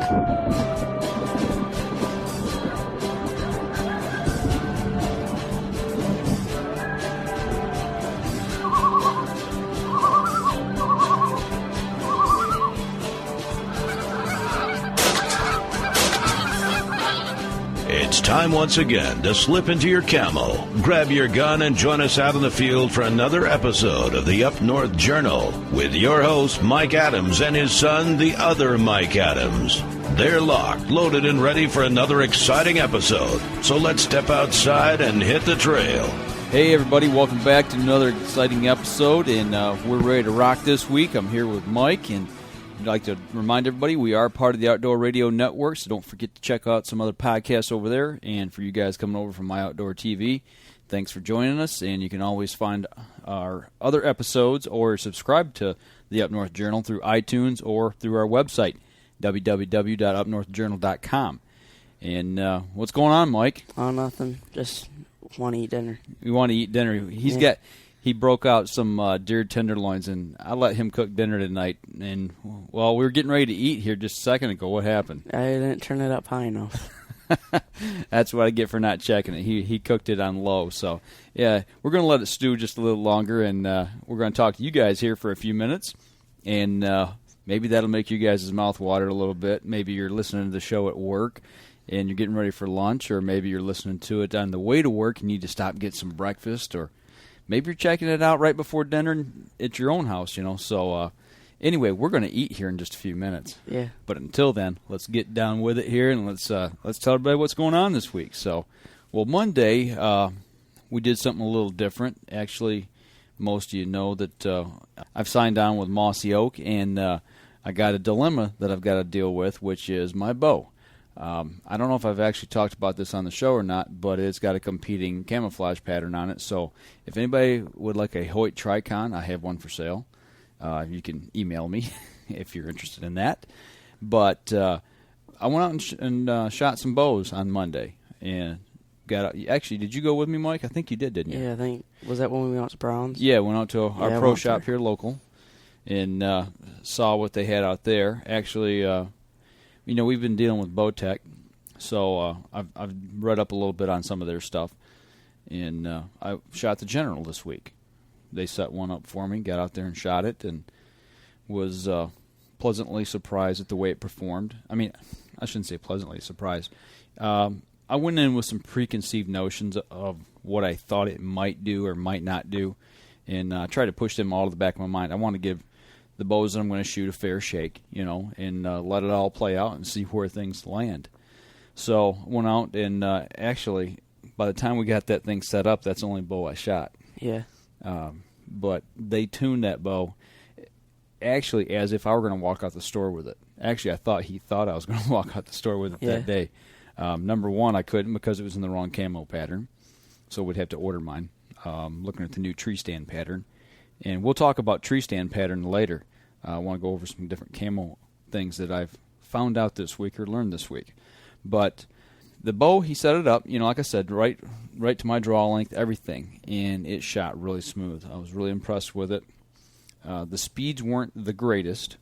It's time once again to slip into your camo, grab your gun, and join us out in the field for another episode of the Up North Journal with your host, Mike Adams, and his son, the other Mike Adams. They're locked, loaded, and ready for another exciting episode. So let's step outside and hit the trail. Hey, everybody. Welcome back to another exciting episode, and we're ready to rock this week. I'm here with Mike, and I'd like to remind everybody we are part of the Outdoor Radio Network, so don't forget to check out some other podcasts over there. And for you guys coming over from My Outdoor TV, thanks for joining us. And you can always find our other episodes or subscribe to the Up North Journal through iTunes or through our website, www.upnorthjournal.com. And what's going on, Mike? Oh, nothing. Just want to eat dinner. You want to eat dinner. He broke out some deer tenderloins, and I let him cook dinner tonight. And, well, we were getting ready to eat here just a second ago. What happened? I didn't turn it up high enough. That's what I get for not checking it. He cooked it on low. So, yeah, we're going to let it stew just a little longer, and we're going to talk to you guys here for a few minutes. And maybe that'll make you guys' mouth water a little bit. Maybe you're listening to the show at work, and you're getting ready for lunch, or maybe you're listening to it on the way to work. You need to stop and get some breakfast, or maybe you're checking it out right before dinner at your own house, So, anyway, we're going to eat here in just a few minutes. Yeah. But until then, let's get down with it here, and let's tell everybody what's going on this week. So, well, Monday, we did something a little different. Actually, most of you know that I've signed on with Mossy Oak, and I got a dilemma that I've got to deal with, which is my bow. I don't know if I've actually talked about this on the show or not, but it's got a competing camouflage pattern on it. So if anybody would like a Hoyt Tricon, I have one for sale. You can email me if you're interested in that. But I went out and shot some bows on Monday. And actually, did you go with me, Mike? I think you did, didn't you? Yeah, I think. Was that when we went out to Brown's? Yeah, went out to our pro shop here local and saw what they had out there. Actually, we've been dealing with Bowtech, so I've read up a little bit on some of their stuff, and I shot the General this week. They set one up for me, got out there and shot it, and was pleasantly surprised at the way it performed. I mean, I shouldn't say pleasantly surprised. I went in with some preconceived notions of what I thought it might do or might not do, and tried to push them all to the back of my mind. I want to give the bows that I'm going to shoot a fair shake, and let it all play out and see where things land. So went out and actually, by the time we got that thing set up, that's the only bow I shot. Yeah. But they tuned that bow actually as if I were going to walk out the store with it. Actually, he thought I was going to walk out the store with it that day. Number one, I couldn't because it was in the wrong camo pattern, so we'd have to order mine. Looking at the new tree stand pattern. And we'll talk about tree stand pattern later. I want to go over some different camo things that I've found out this week or learned this week. But the bow, he set it up, like I said, right to my draw length, everything. And it shot really smooth. I was really impressed with it. The speeds weren't the greatest.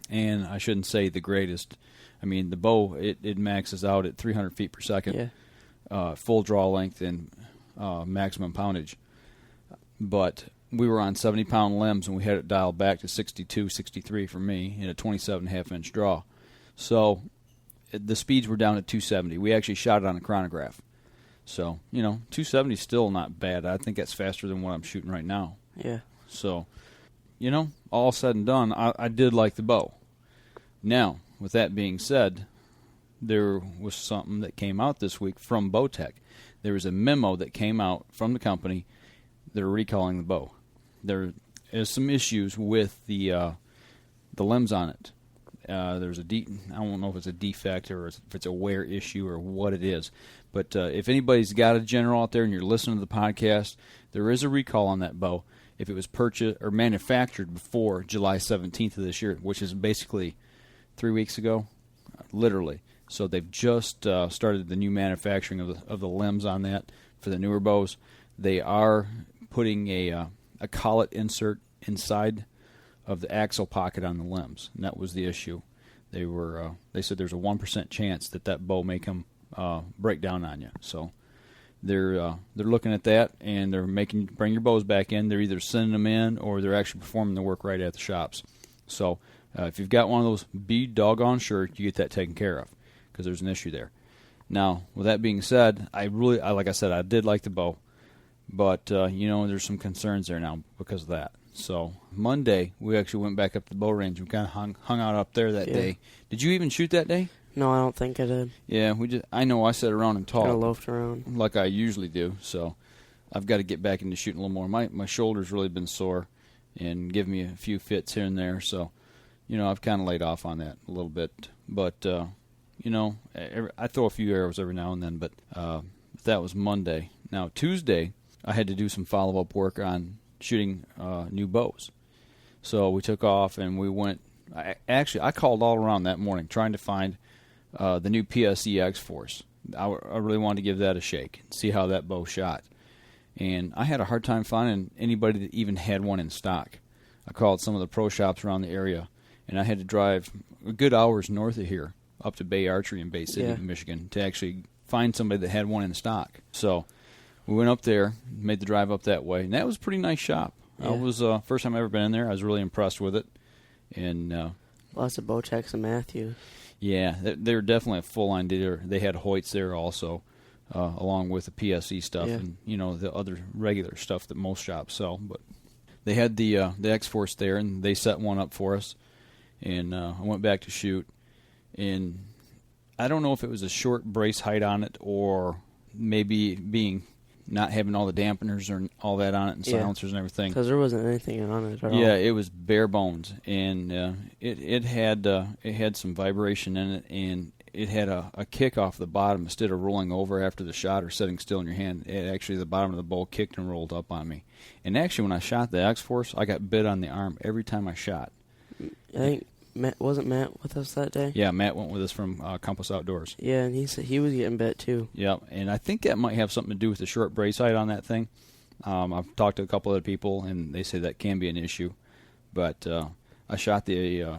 And I shouldn't say the greatest. I mean, the bow, it maxes out at 300 feet per second. Yeah. Full draw length and maximum poundage. But we were on 70-pound limbs, and we had it dialed back to 62, 63 for me in a 27.5-inch draw. So the speeds were down at 270. We actually shot it on a chronograph. So, 270 is still not bad. I think that's faster than what I'm shooting right now. Yeah. So, all said and done, I did like the bow. Now, with that being said, there was something that came out this week from Bowtech. There was a memo that came out from the company. They're recalling the bow. There is some issues with the limbs on it. There's I don't know if it's a defect or if it's a wear issue or what it is. But if anybody's got a General out there and you're listening to the podcast, there is a recall on that bow if it was purchased or manufactured before July 17th of this year, which is basically 3 weeks ago, literally. So they've just started the new manufacturing of the limbs on that for the newer bows. They are putting a collet insert inside of the axle pocket on the limbs, and that was the issue. They said there's a 1% chance that bow may come break down on you. So they're looking at that, and they're bring your bows back in. They're either sending them in or they're actually performing the work right at the shops. So if you've got one of those, be doggone sure you get that taken care of, because there's an issue there. Now, with that being said, like I said, I did like the bow, but there's some concerns there now because of that. So Monday we actually went back up to the bow range. We kind of hung out up there that day. Did you even shoot that day? No, I don't think I did. Yeah, I know I sat around and talked. Kind of loafed around. Like I usually do, so I've got to get back into shooting a little more. My shoulder's really been sore and give me a few fits here and there, so, I've kind of laid off on that a little bit. But, I throw a few arrows every now and then, but that was Monday. Now, Tuesday, I had to do some follow-up work on shooting new bows. So we took off and we went. I called all around that morning trying to find the new PSE X-Force. I really wanted to give that a shake and see how that bow shot. And I had a hard time finding anybody that even had one in stock. I called some of the pro shops around the area, and I had to drive a good hours north of here up to Bay Archery in Bay City, Michigan, to actually find somebody that had one in stock. So we went up there, made the drive up that way, and that was a pretty nice shop. Yeah. I was first time I've ever been in there. I was really impressed with it. And lots of Bowtechs and Matthews. Yeah, they're definitely a full-line dealer. They had Hoyts there also, along with the PSE stuff and the other regular stuff that most shops sell. But they had the X-Force there, and they set one up for us. And I went back to shoot, and I don't know if it was a short brace height on it or maybe not having all the dampeners or all that on it and silencers and everything. Because there wasn't anything on it at all. Yeah, it was bare bones, and it had some vibration in it, and it had a kick off the bottom instead of rolling over after the shot or sitting still in your hand. The bottom of the bow kicked and rolled up on me. And actually, when I shot the X-Force, I got bit on the arm every time I shot. I think wasn't Matt with us that day? Yeah, Matt went with us from Compass Outdoors. Yeah, and he said he was getting bit too. Yeah, and I think that might have something to do with the short brace height on that thing. I've talked to a couple other people, and they say that can be an issue. But I shot the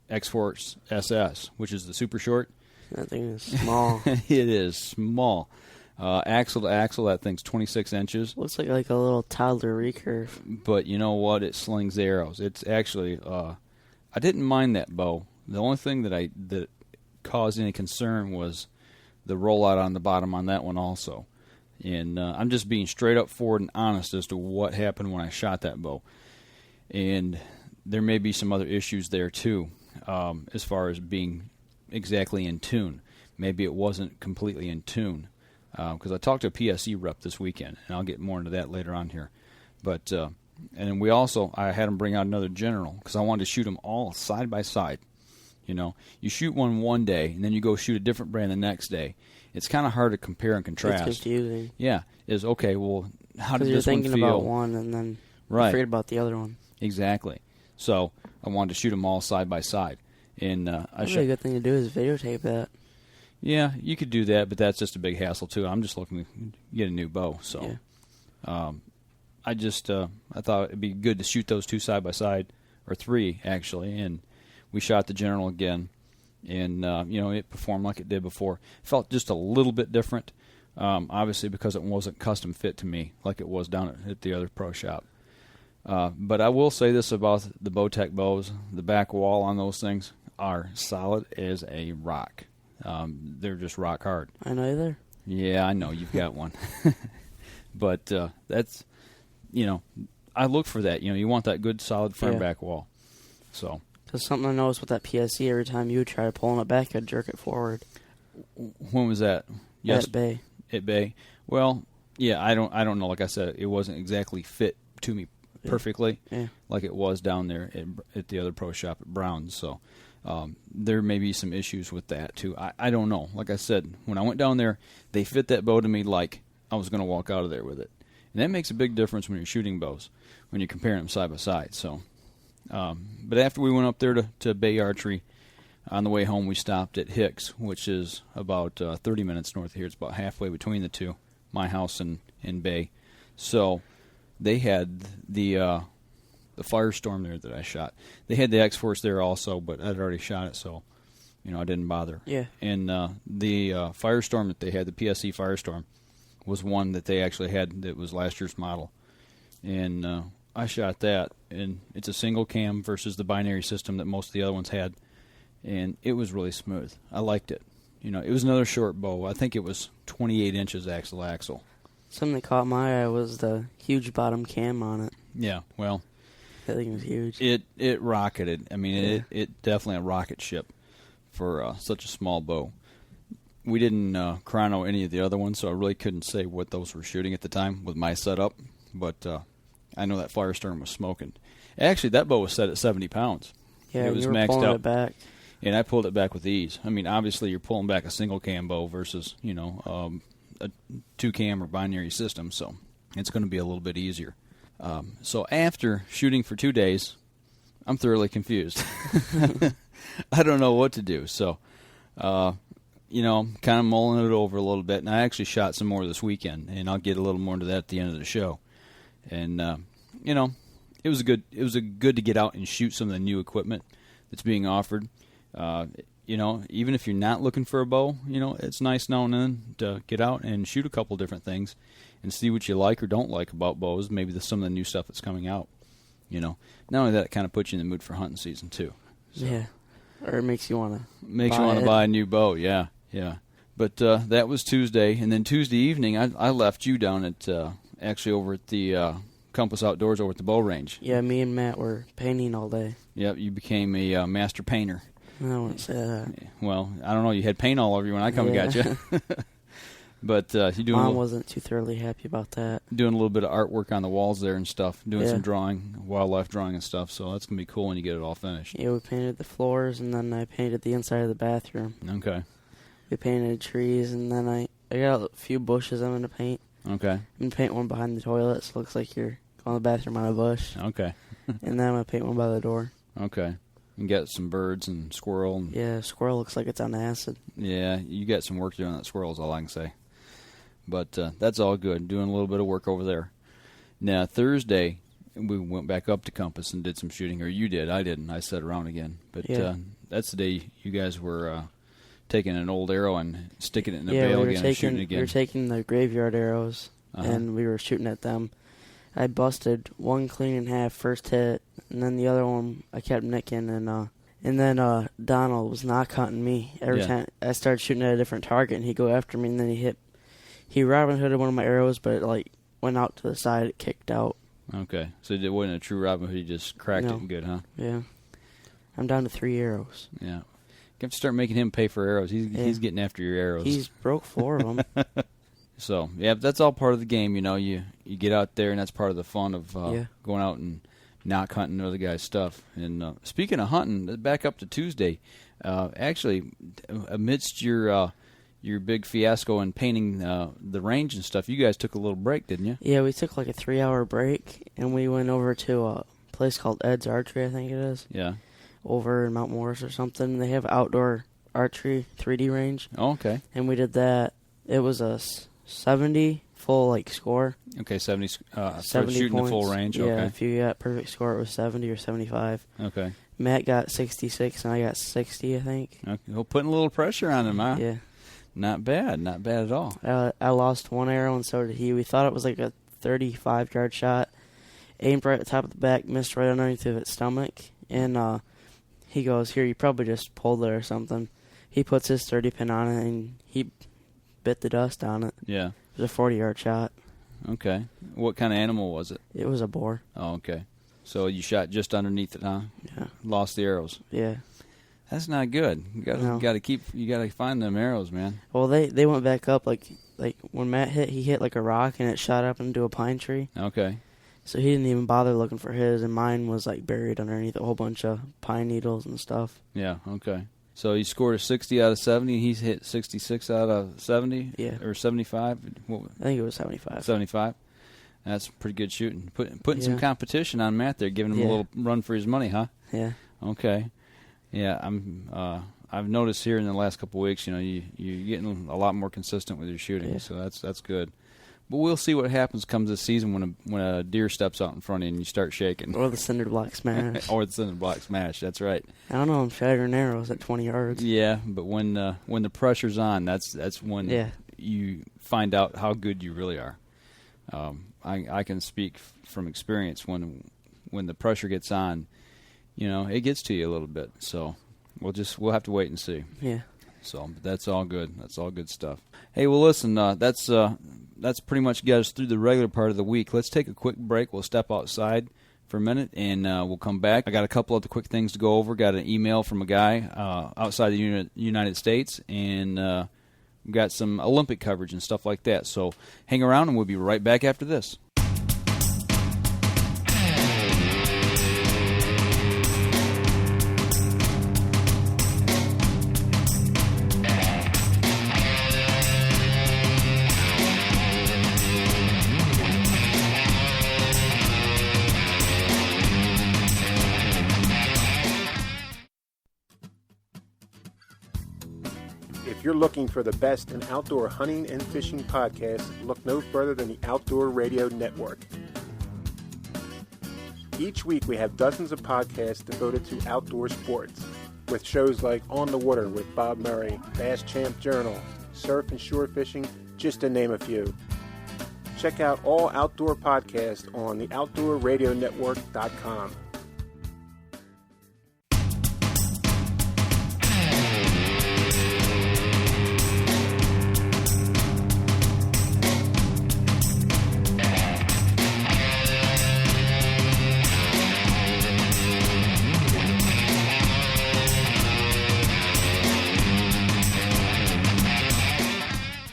X-Force SS, which is the super short. That thing is small. It is small. Axle to axle, that thing's 26 inches. Looks like a little toddler recurve. But you know what? It slings arrows. It's actually, I didn't mind that bow. The only thing that caused any concern was the rollout on the bottom on that one also. And I'm just being straight up forward and honest as to what happened when I shot that bow. And there may be some other issues there too, as far as being exactly in tune. Maybe it wasn't completely in tune. Because I talked to a PSE rep this weekend, and I'll get more into that later on here. But and I had them bring out another General because I wanted to shoot them all side by side. You shoot one day, and then you go shoot a different brand the next day. It's kind of hard to compare and contrast. It's confusing. Yeah, okay. Well, how did this one feel? Because you're thinking about one, and then you forget about the other one. Exactly. So I wanted to shoot them all side by side, and a good thing to do is videotape that. Yeah, you could do that, but that's just a big hassle too. I'm just looking to get a new bow, so I thought it'd be good to shoot those two side by side, or three actually, and we shot the General again, and it performed like it did before. Felt just a little bit different, obviously because it wasn't custom fit to me like it was down at the other pro shop. But I will say this about the Bowtech bows: the back wall on those things are solid as a rock. They're just rock hard. I know you're there. Yeah, I know you've got one. But that's, I look for that. You want that good, solid front back wall. So. Because something I noticed with that PSE, every time you try pulling it back, I'd jerk it forward. When was that? Yes. At Bay. At Bay. Well, yeah, I don't know. Like I said, it wasn't exactly fit to me perfectly, like it was down there at the other pro shop at Brown's. So. There may be some issues with that too. I don't know. Like I said, when I went down there, they fit that bow to me like I was going to walk out of there with it. And that makes a big difference when you're shooting bows, when you're comparing them side by side. So, but after we went up there to Bay Archery, on the way home we stopped at Hicks, which is about 30 minutes north of here. It's about halfway between the two, my house and Bay. So they had the Firestorm there that I shot. They had the X-Force there also, but I'd already shot it, so I didn't bother. Yeah. And the Firestorm that they had, the PSE Firestorm, was one that they actually had that was last year's model. And I shot that, and it's a single cam versus the binary system that most of the other ones had, and it was really smooth. I liked it. It was another short bow. I think it was 28 inches axle. Something that caught my eye was the huge bottom cam on it. Yeah, well, that thing was huge. It rocketed. I mean, it definitely a rocket ship for such a small bow. We didn't chrono any of the other ones, so I really couldn't say what those were shooting at the time with my setup, but I know that Firestorm was smoking. Actually, that bow was set at 70 pounds. Yeah, it was you were maxed pulling out. it back. And I pulled it back with ease. I mean, obviously, you're pulling back a single cam bow versus, a 2-cam or binary system, so it's going to be a little bit easier. So after shooting for 2 days, I'm thoroughly confused. I don't know what to do. So, I'm kind of mulling it over a little bit, and I actually shot some more this weekend, and I'll get a little more into that at the end of the show. And it was good to get out and shoot some of the new equipment that's being offered. Even if you're not looking for a bow, it's nice now and then to get out and shoot a couple different things and see what you like or don't like about bows. Maybe some of the new stuff that's coming out. Not only that, it kind of puts you in the mood for hunting season too. So. Yeah, or it makes you want to buy a new bow. Yeah. But that was Tuesday, and then Tuesday evening I left you down at actually over at the Compass Outdoors over at the bow range. Yeah, me and Matt were painting all day. Yep, you became a master painter. I wouldn't say that. Well, I don't know. You had paint all over you when I come and got you. But you doing? Mom wasn't too thoroughly happy about that. Doing a little bit of artwork on the walls there and stuff. Doing some drawing, wildlife drawing and stuff. So that's gonna be cool when you get it all finished. Yeah, we painted the floors, and then I painted the inside of the bathroom. Okay. We painted trees, and then I got a few bushes I'm gonna paint. Okay. I'm gonna paint one behind the toilet, so it looks like you're going to the bathroom on a bush. Okay. And then I'm gonna paint one by the door. Okay. And get some birds and squirrel. And yeah, squirrel looks like it's on acid. Yeah, you got some work to do on that squirrel is all I can say. But that's all good. Doing a little bit of work over there. Now, Thursday, we went back up to Compass and did some shooting. Or you did. I didn't. I sat around again. But that's the day you guys were taking an old arrow and sticking it in the bail again and shooting again. We were taking the graveyard arrows, and we were shooting at them. I busted one clean in half first hit, and then the other one I kept nicking, and then Donald was knock hunting me every time I started shooting at a different target, and he'd go after me, and then he Robin Hooded one of my arrows, but it went out to the side, it kicked out. Okay, so it wasn't a true Robin Hood, you just cracked it good, huh? Yeah. I'm down to 3 arrows. Yeah. You have to start making him pay for arrows. He's getting after your arrows. He's broke 4 of them. So, yeah, that's all part of the game, You get out there, and that's part of the fun of going out and knock hunting other guys' stuff. And speaking of hunting, back up to Tuesday, actually, amidst your big fiasco in painting the range and stuff, you guys took a little break, didn't you? Yeah, we took like a 3-hour break, and we went over to a place called Ed's Archery, I think it is. Yeah. Over in Mount Morris or something. They have outdoor archery 3D range. Oh, okay. And we did that. It was a 70 full score. Okay, 70 70 shooting points. the full range. Yeah, okay. if you got perfect score, it was 70 or 75. Okay. Matt got 66, and I got 60, I think. Okay. Well, putting a little pressure on him, huh? Yeah. Not bad at all. I lost one arrow, and so did he. We thought it was like a 35-yard shot. Aimed right at the top of the back, missed right underneath of its stomach, and he goes, "Here, you probably just pulled it or something." He puts his 30 pin on it, and he bit the dust on it. Yeah. It was a 40-yard shot. Okay. What kind of animal was it? It was a boar. Oh, okay. So you shot just underneath it, huh? Yeah. Lost the arrows. Yeah. That's not good. You gotta find them arrows, man. Well, they went back up like when Matt hit, he hit like a rock and it shot up into a pine tree. Okay. So he didn't even bother looking for his, and mine was buried underneath a whole bunch of pine needles and stuff. Yeah. Okay. So he scored a 60 out of 70. And he's hit 66 out of 70. Yeah. Or 75. I think it was 75. 75. That's pretty good shooting. Putting some competition on Matt there, giving him a little run for his money, huh? Yeah. Okay. Yeah, I've noticed here in the last couple of weeks, you're getting a lot more consistent with your shooting, so that's good. But we'll see what happens comes this season when a deer steps out in front of you and you start shaking. Or the cinder block smash. Or the cinder block smash, that's right. I don't know, I'm shattering arrows at 20 yards. Yeah, but when the pressure's on, that's when you find out how good you really are. I can speak from experience when the pressure gets on, it gets to you a little bit. So we'll have to wait and see. Yeah. So but that's all good. That's all good stuff. Hey, well, listen, that's pretty much got us through the regular part of the week. Let's take a quick break. We'll step outside for a minute, and we'll come back. I got a couple of the quick things to go over. Got an email from a guy outside the United States, and we've got some Olympic coverage and stuff like that. So hang around, and we'll be right back after this. If you're looking for the best in outdoor hunting and fishing podcasts, look no further than the Outdoor Radio Network. Each week we have dozens of podcasts devoted to outdoor sports, with shows like On the Water with Bob Murray, Bass Champ Journal, Surf and Shore Fishing, just to name a few. Check out all outdoor podcasts on the OutdoorRadioNetwork.com.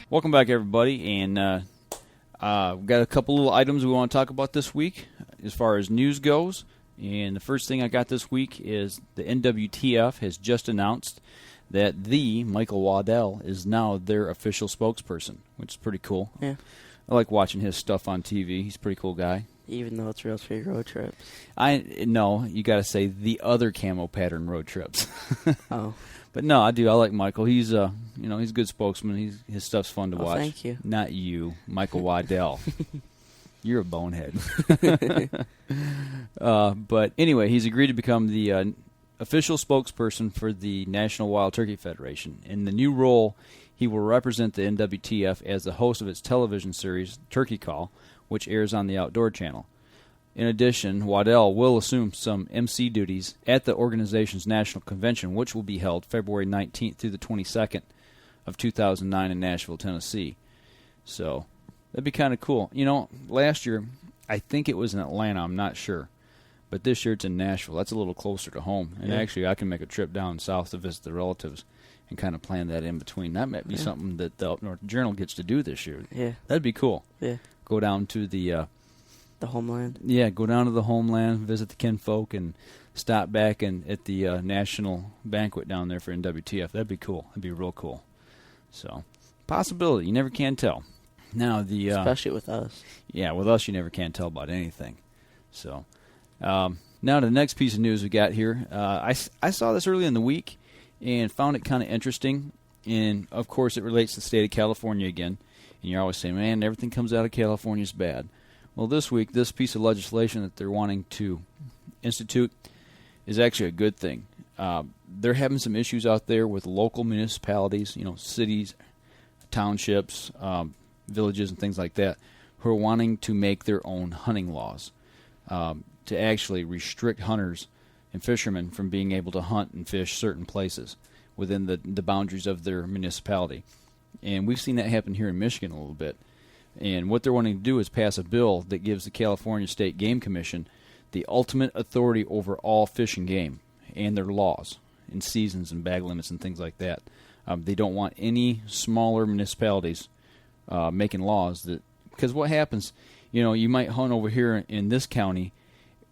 Welcome back, everybody, and we've got a couple little items we want to talk about this week as far as news goes. And the first thing I got this week is the NWTF has just announced that the Michael Waddell is now their official spokesperson, which is pretty cool. Yeah. I like watching his stuff on TV. He's a pretty cool guy. Even though it's Real Street Road Trips. No, you got to say the other camo pattern road trips. Oh. But no, I do. I like Michael. He's he's a good spokesman. His stuff's fun to watch. Thank you. Not you, Michael Waddell. You're a bonehead. But anyway, he's agreed to become the official spokesperson for the National Wild Turkey Federation. In the new role, he will represent the NWTF as the host of its television series Turkey Call, which airs on the Outdoor Channel. In addition, Waddell will assume some MC duties at the organization's national convention, which will be held February 19th through the 22nd of 2009 in Nashville, Tennessee. So that'd be kind of cool. Last year, I think it was in Atlanta, I'm not sure. But this year it's in Nashville. That's a little closer to home. And actually, I can make a trip down south to visit the relatives and kind of plan that in between. That might be something that the Up North Journal gets to do this year. Yeah. That'd be cool. Yeah. Go down to the homeland. Yeah, go down to the homeland, visit the kinfolk, and stop back at the national banquet down there for NWTF. That'd be cool. That'd be real cool. So, possibility. You never can tell. Now especially with us. Yeah, with us you never can tell about anything. So, now the next piece of news we got here. I saw this early in the week and found it kind of interesting. And of course, it relates to the state of California again. And you're always saying, man, everything comes out of California is bad. Well, this week, this piece of legislation that they're wanting to institute is actually a good thing. They're having some issues out there with local municipalities, cities, townships, villages, and things like that, who are wanting to make their own hunting laws to actually restrict hunters and fishermen from being able to hunt and fish certain places within the boundaries of their municipality. And we've seen that happen here in Michigan a little bit. And what they're wanting to do is pass a bill that gives the California State Game Commission the ultimate authority over all fish and game and their laws and seasons and bag limits and things like that. They don't want any smaller municipalities making laws that, because what happens, you might hunt over here in this county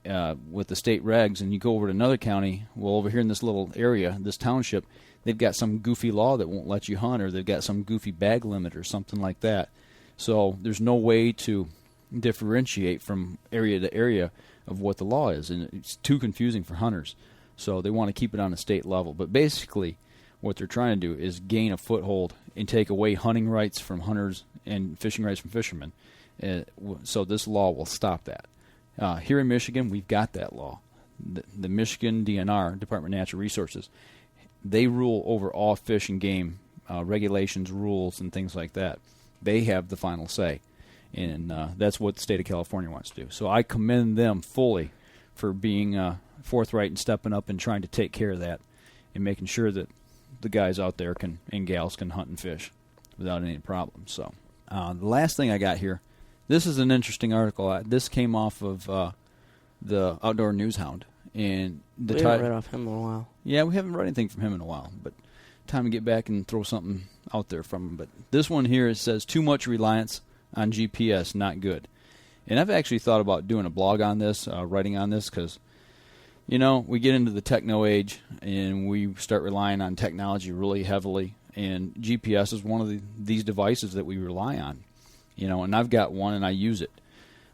with the state regs, and you go over to another county. Well, over here in this little area, this township, they've got some goofy law that won't let you hunt, or they've got some goofy bag limit or something like that. So there's no way to differentiate from area to area of what the law is, and it's too confusing for hunters. So they want to keep it on a state level. But basically, what they're trying to do is gain a foothold and take away hunting rights from hunters and fishing rights from fishermen. So this law will stop that. Here in Michigan, we've got that law. The Michigan DNR, Department of Natural Resources, they rule over all fish and game regulations, rules, and things like that. They have the final say, and that's what the state of California wants to do. So I commend them fully for being forthright and stepping up and trying to take care of that and making sure that the guys out there and gals can hunt and fish without any problems. So the last thing I got here, this is an interesting article. This came off of the Outdoor News Hound. And we haven't read off him in a while. Yeah, we haven't read anything from him in a while, but time to get back and throw something out there from him. But this one here, it says, too much reliance on GPS, not good. And I've actually thought about doing a blog on this, writing on this, because, you know, we get into the techno age and we start relying on technology really heavily. And GPS is one of these devices that we rely on, you know, and I've got one and I use it.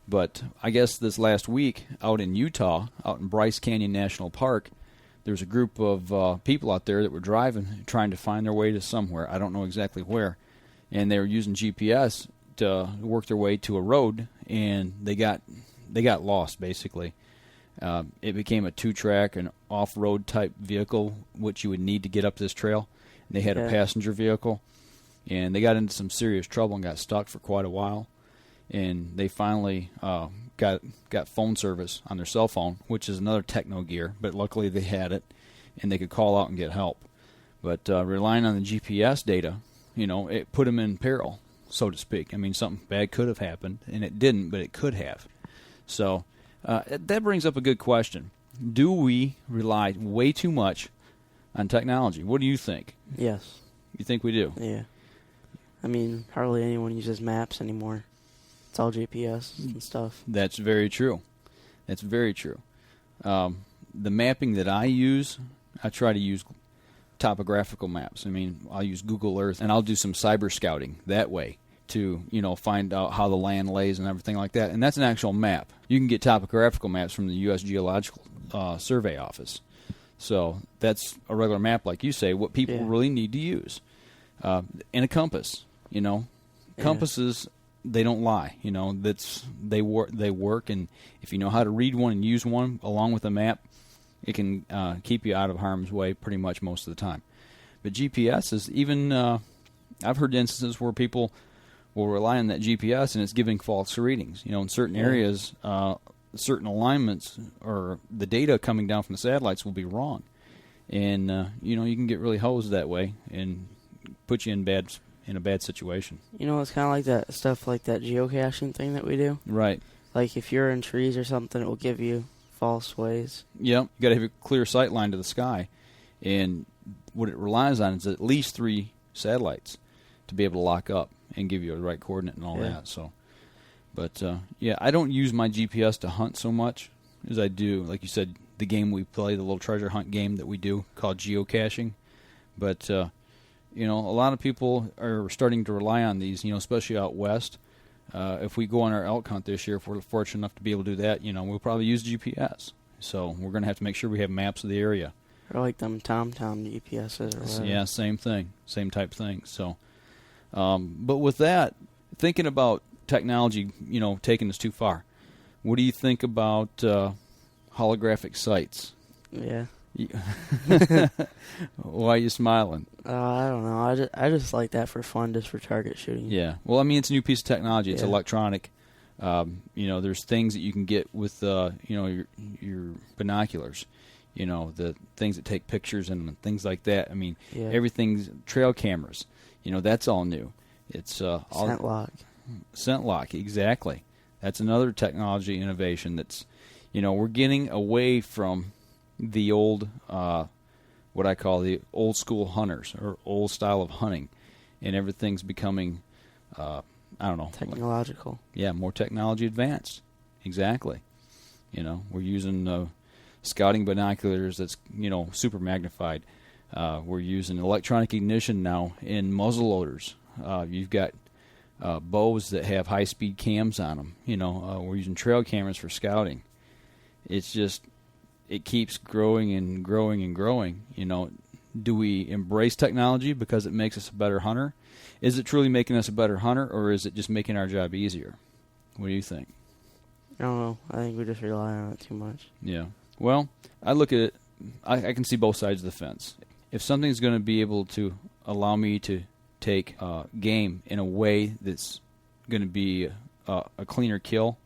But I guess this last week out in Utah, out in Bryce Canyon National Park, there's a group of people out there that were driving, trying to find their way to somewhere. I don't know exactly where. And they were using GPS to work their way to a road, and they got lost, basically. It became a two-track, an off-road type vehicle, which you would need to get up this trail. And they had a passenger vehicle, and they got into some serious trouble and got stuck for quite a while. And they finally got phone service on their cell phone, which is another techno gear, but luckily they had it, and they could call out and get help. But relying on the GPS data, you know, it put them in peril, so to speak. I mean, something bad could have happened, and it didn't, but it could have. So that brings up a good question. Do we rely way too much on technology? What do you think? Yes. You think we do? Yeah. I mean, hardly anyone uses maps anymore. It's all GPS and stuff. That's very true. That's very true. The mapping that I use, I try to use topographical maps. I mean, I'll use Google Earth, and I'll do some cyber scouting that way to, you know, find out how the land lays and everything like that. And that's an actual map. You can get topographical maps from the U.S. Geological Survey Office. So that's a regular map, like you say, what people really need to use. And a compass, you know. Compasses, they don't lie, you know. They work, and if you know how to read one and use one along with a map, it can keep you out of harm's way pretty much most of the time. But GPS is even, I've heard instances where people will rely on that GPS and it's giving false readings. You know, in certain areas, certain alignments or the data coming down from the satellites will be wrong. And, you know, you can get really hosed that way and put you in a bad situation. You know, it's kind of like that stuff like that geocaching thing that we do. Right. Like if you're in trees or something, it will give you false ways. Yep. You got to have a clear sight line to the sky. And what it relies on is at least 3 satellites to be able to lock up and give you the right coordinate and all that. So, but, I don't use my GPS to hunt so much as I do, like you said, the game we play, the little treasure hunt game that we do called geocaching. But, you know, a lot of people are starting to rely on these, you know, especially out west. If we go on our elk hunt this year, if we're fortunate enough to be able to do that, you know, we'll probably use GPS. So we're going to have to make sure we have maps of the area. Or like them TomTom GPSs or whatever. Yeah, same thing. Same type thing. So, but with that, thinking about technology, you know, taking us too far, what do you think about holographic sights? Yeah. Why are you smiling? I don't know. I just like that for fun, just for target shooting. Yeah. Well, I mean, it's a new piece of technology. It's electronic. You know, there's things that you can get with, you know, your binoculars. You know, the things that take pictures and things like that. I mean, everything's trail cameras. You know, that's all new. It's scent lock. Scent lock, exactly. That's another technology innovation that's, you know, we're getting away from the old, what I call the old school hunters or old style of hunting, and everything's becoming, I don't know. Technological. More technology advanced. Exactly. You know, we're using scouting binoculars that's, you know, super magnified. We're using electronic ignition now in muzzle loaders. You've got bows that have high-speed cams on them. You know, we're using trail cameras for scouting. It's just, it keeps growing and growing and growing. You know, do we embrace technology because it makes us a better hunter? Is it truly making us a better hunter, or is it just making our job easier? What do you think? I don't know. I think we just rely on it too much. Yeah. Well, I look at it, I can see both sides of the fence. If something's going to be able to allow me to take game in a way that's going to be a cleaner kill,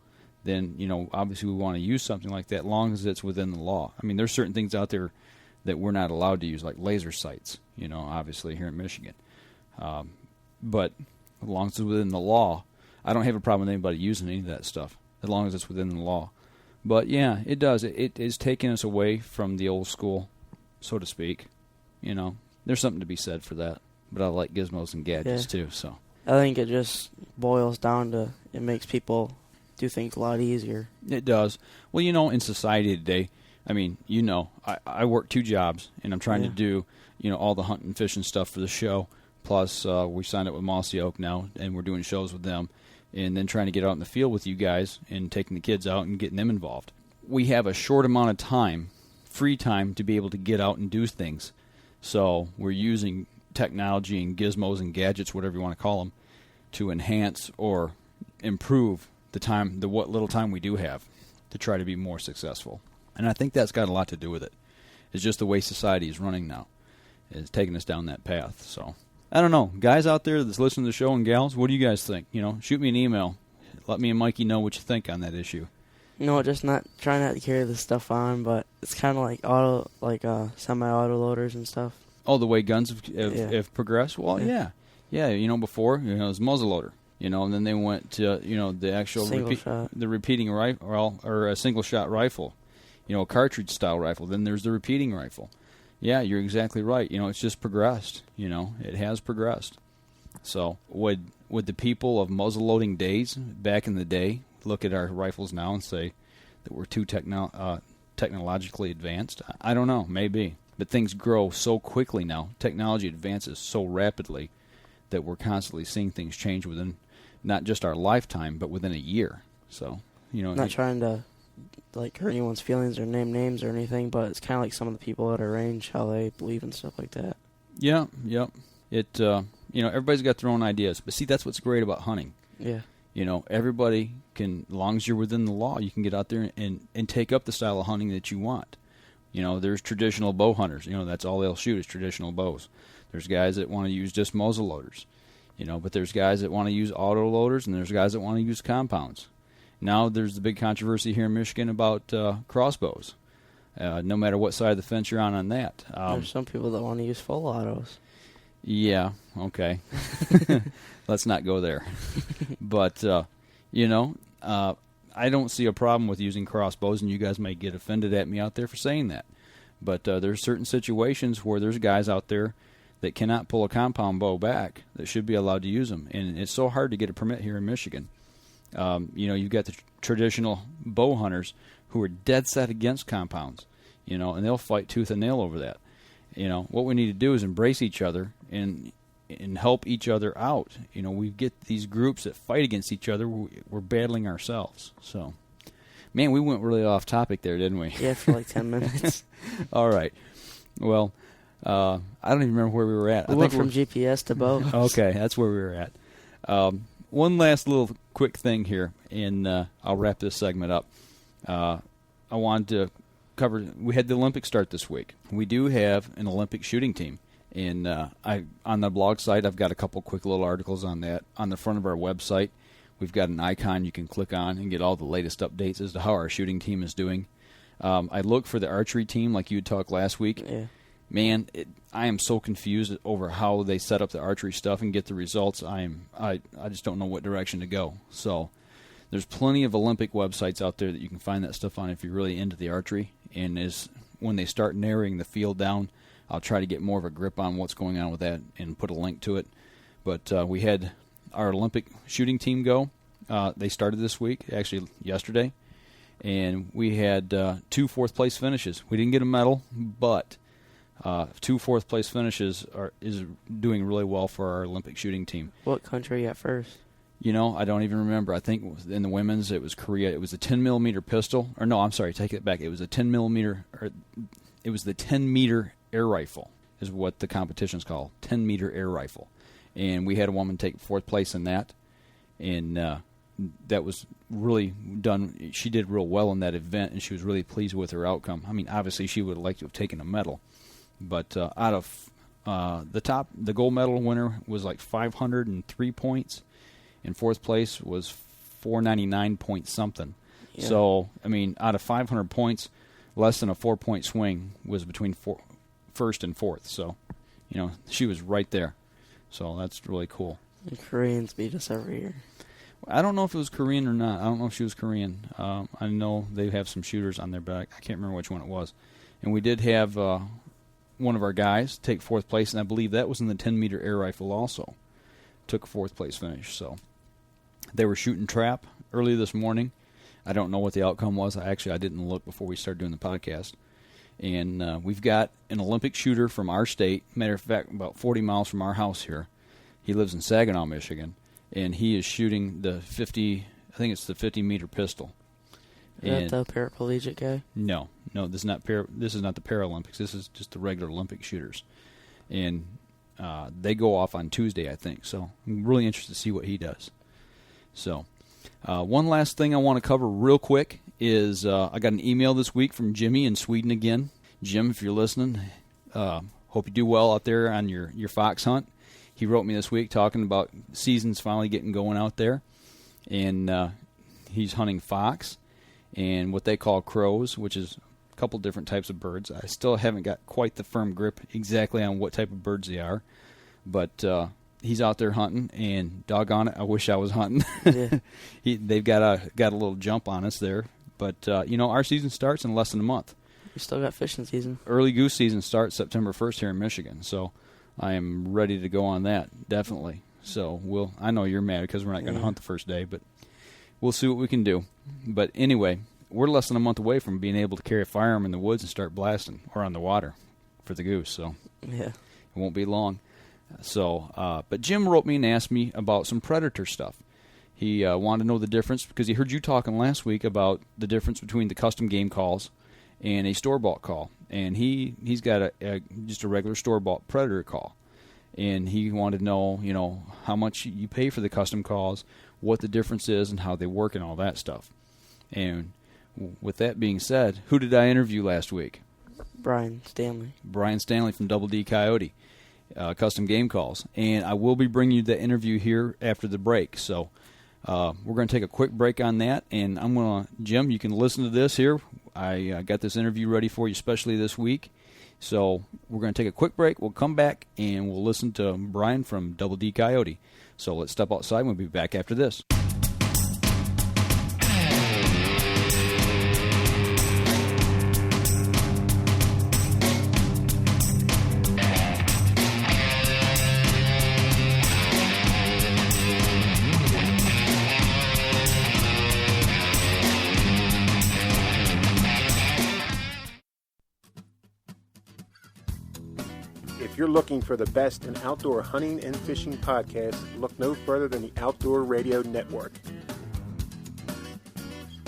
then, obviously we want to use something like that as long as it's within the law. I mean, there's certain things out there that we're not allowed to use, like laser sights, obviously here in Michigan. But as long as it's within the law, I don't have a problem with anybody using any of that stuff, as long as it's within the law. But, yeah, it does. It is taking us away from the old school, so to speak. There's something to be said for that. But I like gizmos and gadgets, too. So I think it just boils down to it makes people do things a lot easier. It does. Well, in society today, I mean, I work 2 jobs, and I'm trying to do, all the hunting and fishing stuff for the show. Plus, we signed up with Mossy Oak now, and we're doing shows with them. And then trying to get out in the field with you guys and taking the kids out and getting them involved. We have a short amount of time, free time, to be able to get out and do things. So we're using technology and gizmos and gadgets, whatever you want to call them, to enhance or improve what little time we do have to try to be more successful. And I think that's got a lot to do with it. It's just the way society is running now. It's taking us down that path. So I don't know. Guys out there that's listening to the show and gals, what do you guys think? Shoot me an email. Let me and Mikey know what you think on that issue. Just trying not to carry this stuff on, but it's kind of like semi-auto loaders and stuff. Oh, the way guns have progressed? Well, yeah. Before, it was muzzleloader, and then they went to, the actual repeating rifle, or a single-shot rifle, a cartridge-style rifle. Then there's the repeating rifle. Yeah, you're exactly right. It's just progressed. It has progressed. So would the people of muzzleloading days back in the day look at our rifles now and say that we're too technologically advanced? I don't know. Maybe. But things grow so quickly now. Technology advances so rapidly that we're constantly seeing things change within not just our lifetime, but within a year. So, not trying to hurt anyone's feelings or name names or anything, but it's kind of like some of the people at our range, how they believe and stuff like that. Yeah, yep. It, everybody's got their own ideas. But see, that's what's great about hunting. Yeah. Everybody can, as long as you're within the law, you can get out there and take up the style of hunting that you want. There's traditional bow hunters. That's all they'll shoot is traditional bows. There's guys that want to use just muzzle loaders. But there's guys that want to use auto loaders, and there's guys that want to use compounds. Now there's the big controversy here in Michigan about crossbows. No matter what side of the fence you're on that. There's some people that want to use full autos. Yeah, okay. Let's not go there. But, I don't see a problem with using crossbows, and you guys may get offended at me out there for saying that. But there's certain situations where there's guys out there that cannot pull a compound bow back that should be allowed to use them. And it's so hard to get a permit here in Michigan. You've got the traditional bow hunters who are dead set against compounds, and they'll fight tooth and nail over that. What we need to do is embrace each other and help each other out. We get these groups that fight against each other. We're battling ourselves. So, man, we went really off topic there, didn't we? Yeah, for like 10 minutes. All right. Well, I don't even remember where we were at. We went from GPS to bows. Okay, that's where we were at. One last little quick thing here, and I'll wrap this segment up. I wanted to cover, we had the Olympics start this week. We do have an Olympic shooting team. And on the blog site, I've got a couple quick little articles on that. On the front of our website, we've got an icon you can click on and get all the latest updates as to how our shooting team is doing. I look for the archery team like you talked last week. Yeah. Man, I am so confused over how they set up the archery stuff and get the results. I just don't know what direction to go. So there's plenty of Olympic websites out there that you can find that stuff on if you're really into the archery. And when they start narrowing the field down, I'll try to get more of a grip on what's going on with that and put a link to it. But we had our Olympic shooting team go. They started this week, actually yesterday. And we had 2 fourth-place finishes. We didn't get a medal, but 2 fourth-place finishes is doing really well for our Olympic shooting team. What country at first? I don't even remember. I think in the women's it was Korea. It was a 10-millimeter pistol. Or no, I'm sorry, take it back. It was a 10-millimeter. It was the 10-meter air rifle. is what the competition's called, 10-meter air rifle. And we had a woman take 4th place in that, and that was really done. She did real well in that event, and she was really pleased with her outcome. I mean, obviously she would have liked to have taken a medal, but out of the gold medal winner was like 503 points, and 4th place was 499 point something. Yeah. So, I mean, out of 500 points, less than a 4-point swing was between 1st and 4th. So, you know, she was right there. So that's really cool. The Koreans beat us every year. I don't know if it was Korean or not. I don't know if she was Korean. I know they have some shooters on there, but I can't remember which one it was. And we did have one of our guys take 4th place, and I believe that was in the 10-meter air rifle also. Took a 4th place finish. So they were shooting trap early this morning. I don't know what the outcome was. I didn't look before we started doing the podcast. And we've got an Olympic shooter from our state, matter of fact, about 40 miles from our house here. He lives in Saginaw, Michigan, and he is shooting the 50-meter pistol. Is that the paraplegic guy? No, this is not the Paralympics. This is just the regular Olympic shooters. And they go off on Tuesday, I think. So I'm really interested to see what he does. So one last thing I want to cover real quick is I got an email this week from Jimmy in Sweden again. Jim, if you're listening, hope you do well out there on your fox hunt. He wrote me this week talking about seasons finally getting going out there. And he's hunting fox and what they call crows, which is a couple different types of birds. I still haven't got quite the firm grip exactly on what type of birds they are. But he's out there hunting, and doggone it, I wish I was hunting. Yeah. They've got a little jump on us there. But, our season starts in less than a month. We still got fishing season. Early goose season starts September 1st here in Michigan. So I am ready to go on that, definitely. So I know you're mad because we're not going to hunt the first day, but we'll see what we can do. But anyway, we're less than a month away from being able to carry a firearm in the woods and start blasting or on the water for the goose. So it won't be long. So, but Jim wrote me and asked me about some predator stuff. He wanted to know the difference because he heard you talking last week about the difference between the custom game calls and a store-bought call. And he's got just a regular store-bought predator call. And he wanted to know, how much you pay for the custom calls, what the difference is, and how they work and all that stuff. And with that being said, who did I interview last week? Bryan Stanley. Bryan Stanley from Double D Coyote. Custom game calls. And I will be bringing you the interview here after the break. So we're going to take a quick break on that. And Jim, you can listen to this here. I got this interview ready for you, especially this week. So we're going to take a quick break. We'll come back and we'll listen to Bryan from Double D Coyote. So let's step outside and we'll be back after this. If you're looking for the best in outdoor hunting and fishing podcasts, look no further than the Outdoor Radio Network.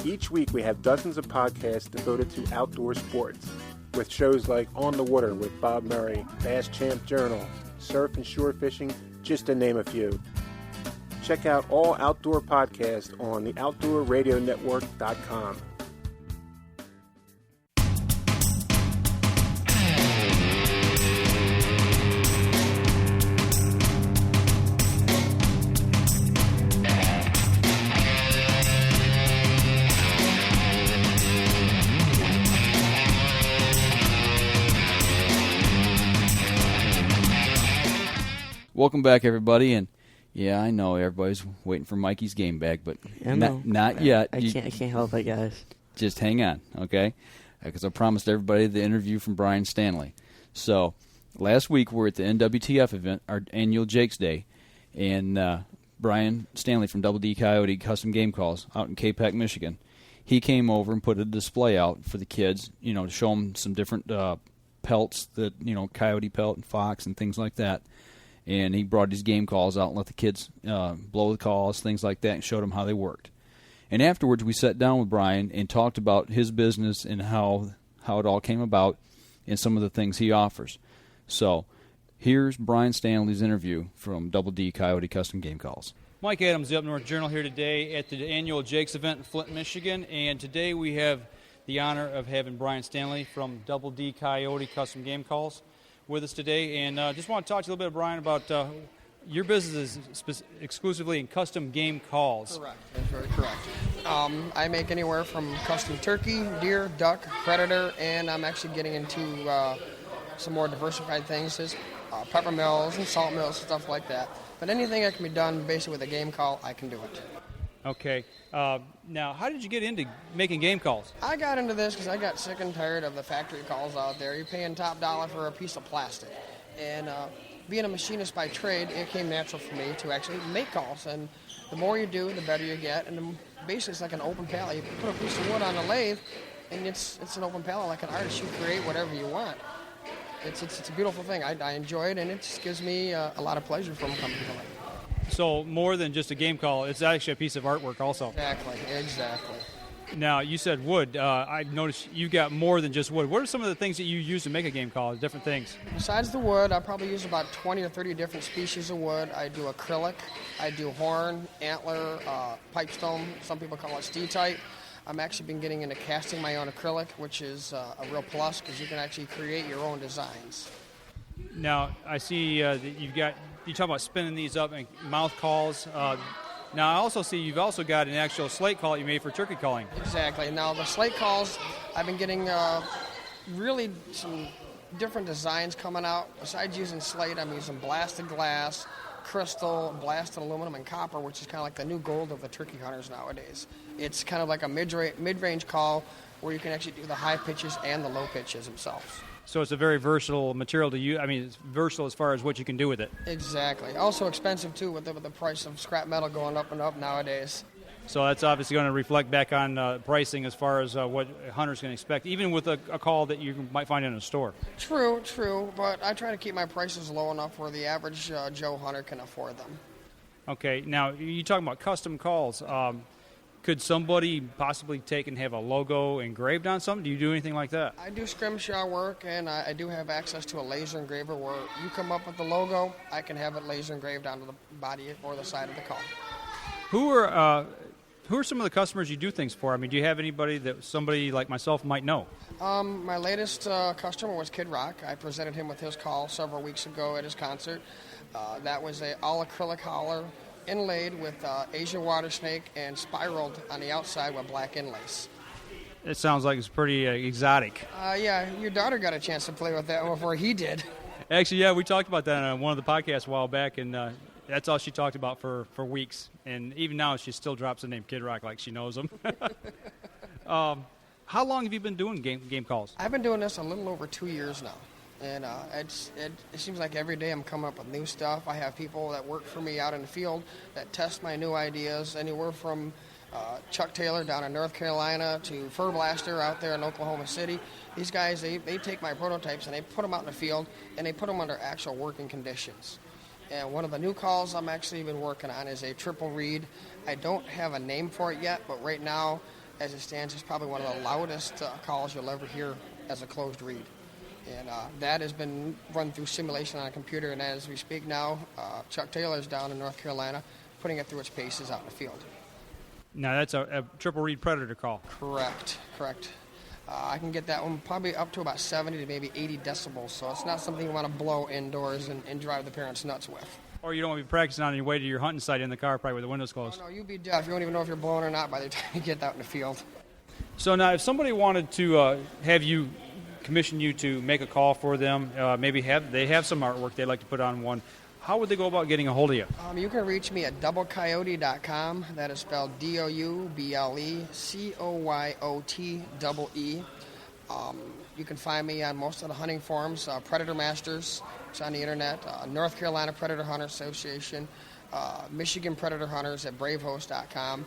Each week we have dozens of podcasts devoted to outdoor sports, with shows like On the Water with Bob Murray, Bass Champ Journal, Surf and Shore Fishing, just to name a few. Check out all outdoor podcasts on the OutdoorRadioNetwork.com. Welcome back, everybody, and yeah, I know everybody's waiting for Mikey's game bag, but not yet. I can't help it, guys. Just hang on, okay? Because I promised everybody the interview from Bryan Stanley. So last week we were at the NWTF event, our annual Jake's Day, and Bryan Stanley from Double D Coyote Custom Game Calls out in Capac, Michigan. He came over and put a display out for the kids, to show them some different pelts, that coyote pelt and fox and things like that. And he brought his game calls out and let the kids blow the calls, things like that, and showed them how they worked. And afterwards, we sat down with Bryan and talked about his business and how it all came about and some of the things he offers. So here's Bryan Stanley's interview from Double D Coyote Custom Game Calls. Mike Adams, the Up North Journal, here today at the annual Jake's event in Flint, Michigan. And today we have the honor of having Bryan Stanley from Double D Coyote Custom Game Calls with us today. And just want to talk to you a little bit, Bryan, about your business is exclusively in custom game calls. Correct. That's very correct. I make anywhere from custom turkey, deer, duck, predator, and I'm actually getting into some more diversified things, pepper mills and salt mills, stuff like that. But anything that can be done basically with a game call, I can do it. Okay. Now, how did you get into making game calls? I got into this because I got sick and tired of the factory calls out there. You're paying top dollar for a piece of plastic. And being a machinist by trade, it came natural for me to actually make calls. And the more you do, the better you get. And basically, it's like an open pallet. You put a piece of wood on a lathe, and it's an open pallet like an artist. You create whatever you want. It's a beautiful thing. I enjoy it, and it just gives me a lot of pleasure from coming to it. So more than just a game call, it's actually a piece of artwork also. Exactly. Now, you said wood. I noticed you got more than just wood. What are some of the things that you use to make a game call, different things? Besides the wood, I probably use about 20 or 30 different species of wood. I do acrylic, I do horn, antler, pipestone. Some people call it steatite. I'm actually been getting into casting my own acrylic, which is a real plus because you can actually create your own designs. Now, I see that you talk about spinning these up and mouth calls. Now, I also see you've also got an actual slate call that you made for turkey calling. Exactly. Now, the slate calls, I've been getting really some different designs coming out. Besides using slate, I'm using blasted glass, crystal, blasted aluminum, and copper, which is kind of like the new gold of the turkey hunters nowadays. It's kind of like a mid-range call where you can actually do the high pitches and the low pitches themselves. So it's a very versatile material to use. I mean, it's versatile as far as what you can do with it. Exactly. Also expensive, too, with the price of scrap metal going up and up nowadays. So that's obviously going to reflect back on pricing as far as what hunters can expect, even with a call that you might find in a store. True, but I try to keep my prices low enough where the average Joe hunter can afford them. Okay. Now, you talking about custom calls. Could somebody possibly take and have a logo engraved on something? Do you do anything like that? I do scrimshaw work, and I do have access to a laser engraver where you come up with the logo, I can have it laser engraved onto the body or the side of the call. Who are some of the customers you do things for? I mean, do you have anybody that somebody like myself might know? My latest customer was Kid Rock. I presented him with his call several weeks ago at his concert. That was an all-acrylic hauler, inlaid with Asian water snake and spiraled on the outside with black inlays. It sounds like it's pretty exotic. Yeah, your daughter got a chance to play with that before he did. Actually, yeah, we talked about that on one of the podcasts a while back, and that's all she talked about for weeks. And even now, she still drops the name Kid Rock like she knows him. How long have you been doing game calls? I've been doing this a little over 2 years now. And it seems like every day I'm coming up with new stuff. I have people that work for me out in the field that test my new ideas, anywhere from Chuck Taylor down in North Carolina to Fur Blaster out there in Oklahoma City. These guys, they take my prototypes and they put them out in the field and they put them under actual working conditions. And one of the new calls I'm actually been working on is a triple reed. I don't have a name for it yet, but right now, as it stands, it's probably one of the loudest calls you'll ever hear as a closed reed. And that has been run through simulation on a computer, and as we speak now, Chuck Taylor's down in North Carolina putting it through its paces out in the field. Now, that's a triple reed predator call. Correct. I can get that one probably up to about 70 to maybe 80 decibels, so it's not something you want to blow indoors and drive the parents nuts with. Or you don't want to be practicing on your way to your hunting site in the car, probably with the windows closed. Oh, no, you'd be deaf. You won't even know if you're blowing or not by the time you get out in the field. So now, if somebody wanted to have you commission you to make a call for them, maybe they have some artwork they'd like to put on one, how would they go about getting a hold of you? You can reach me at doublecoyote.com. That is spelled DOUBLECOYOTEE. You can find me on most of the hunting forums, Predator Masters, it's on the internet, North Carolina Predator Hunter Association, Michigan Predator Hunters at bravehost.com.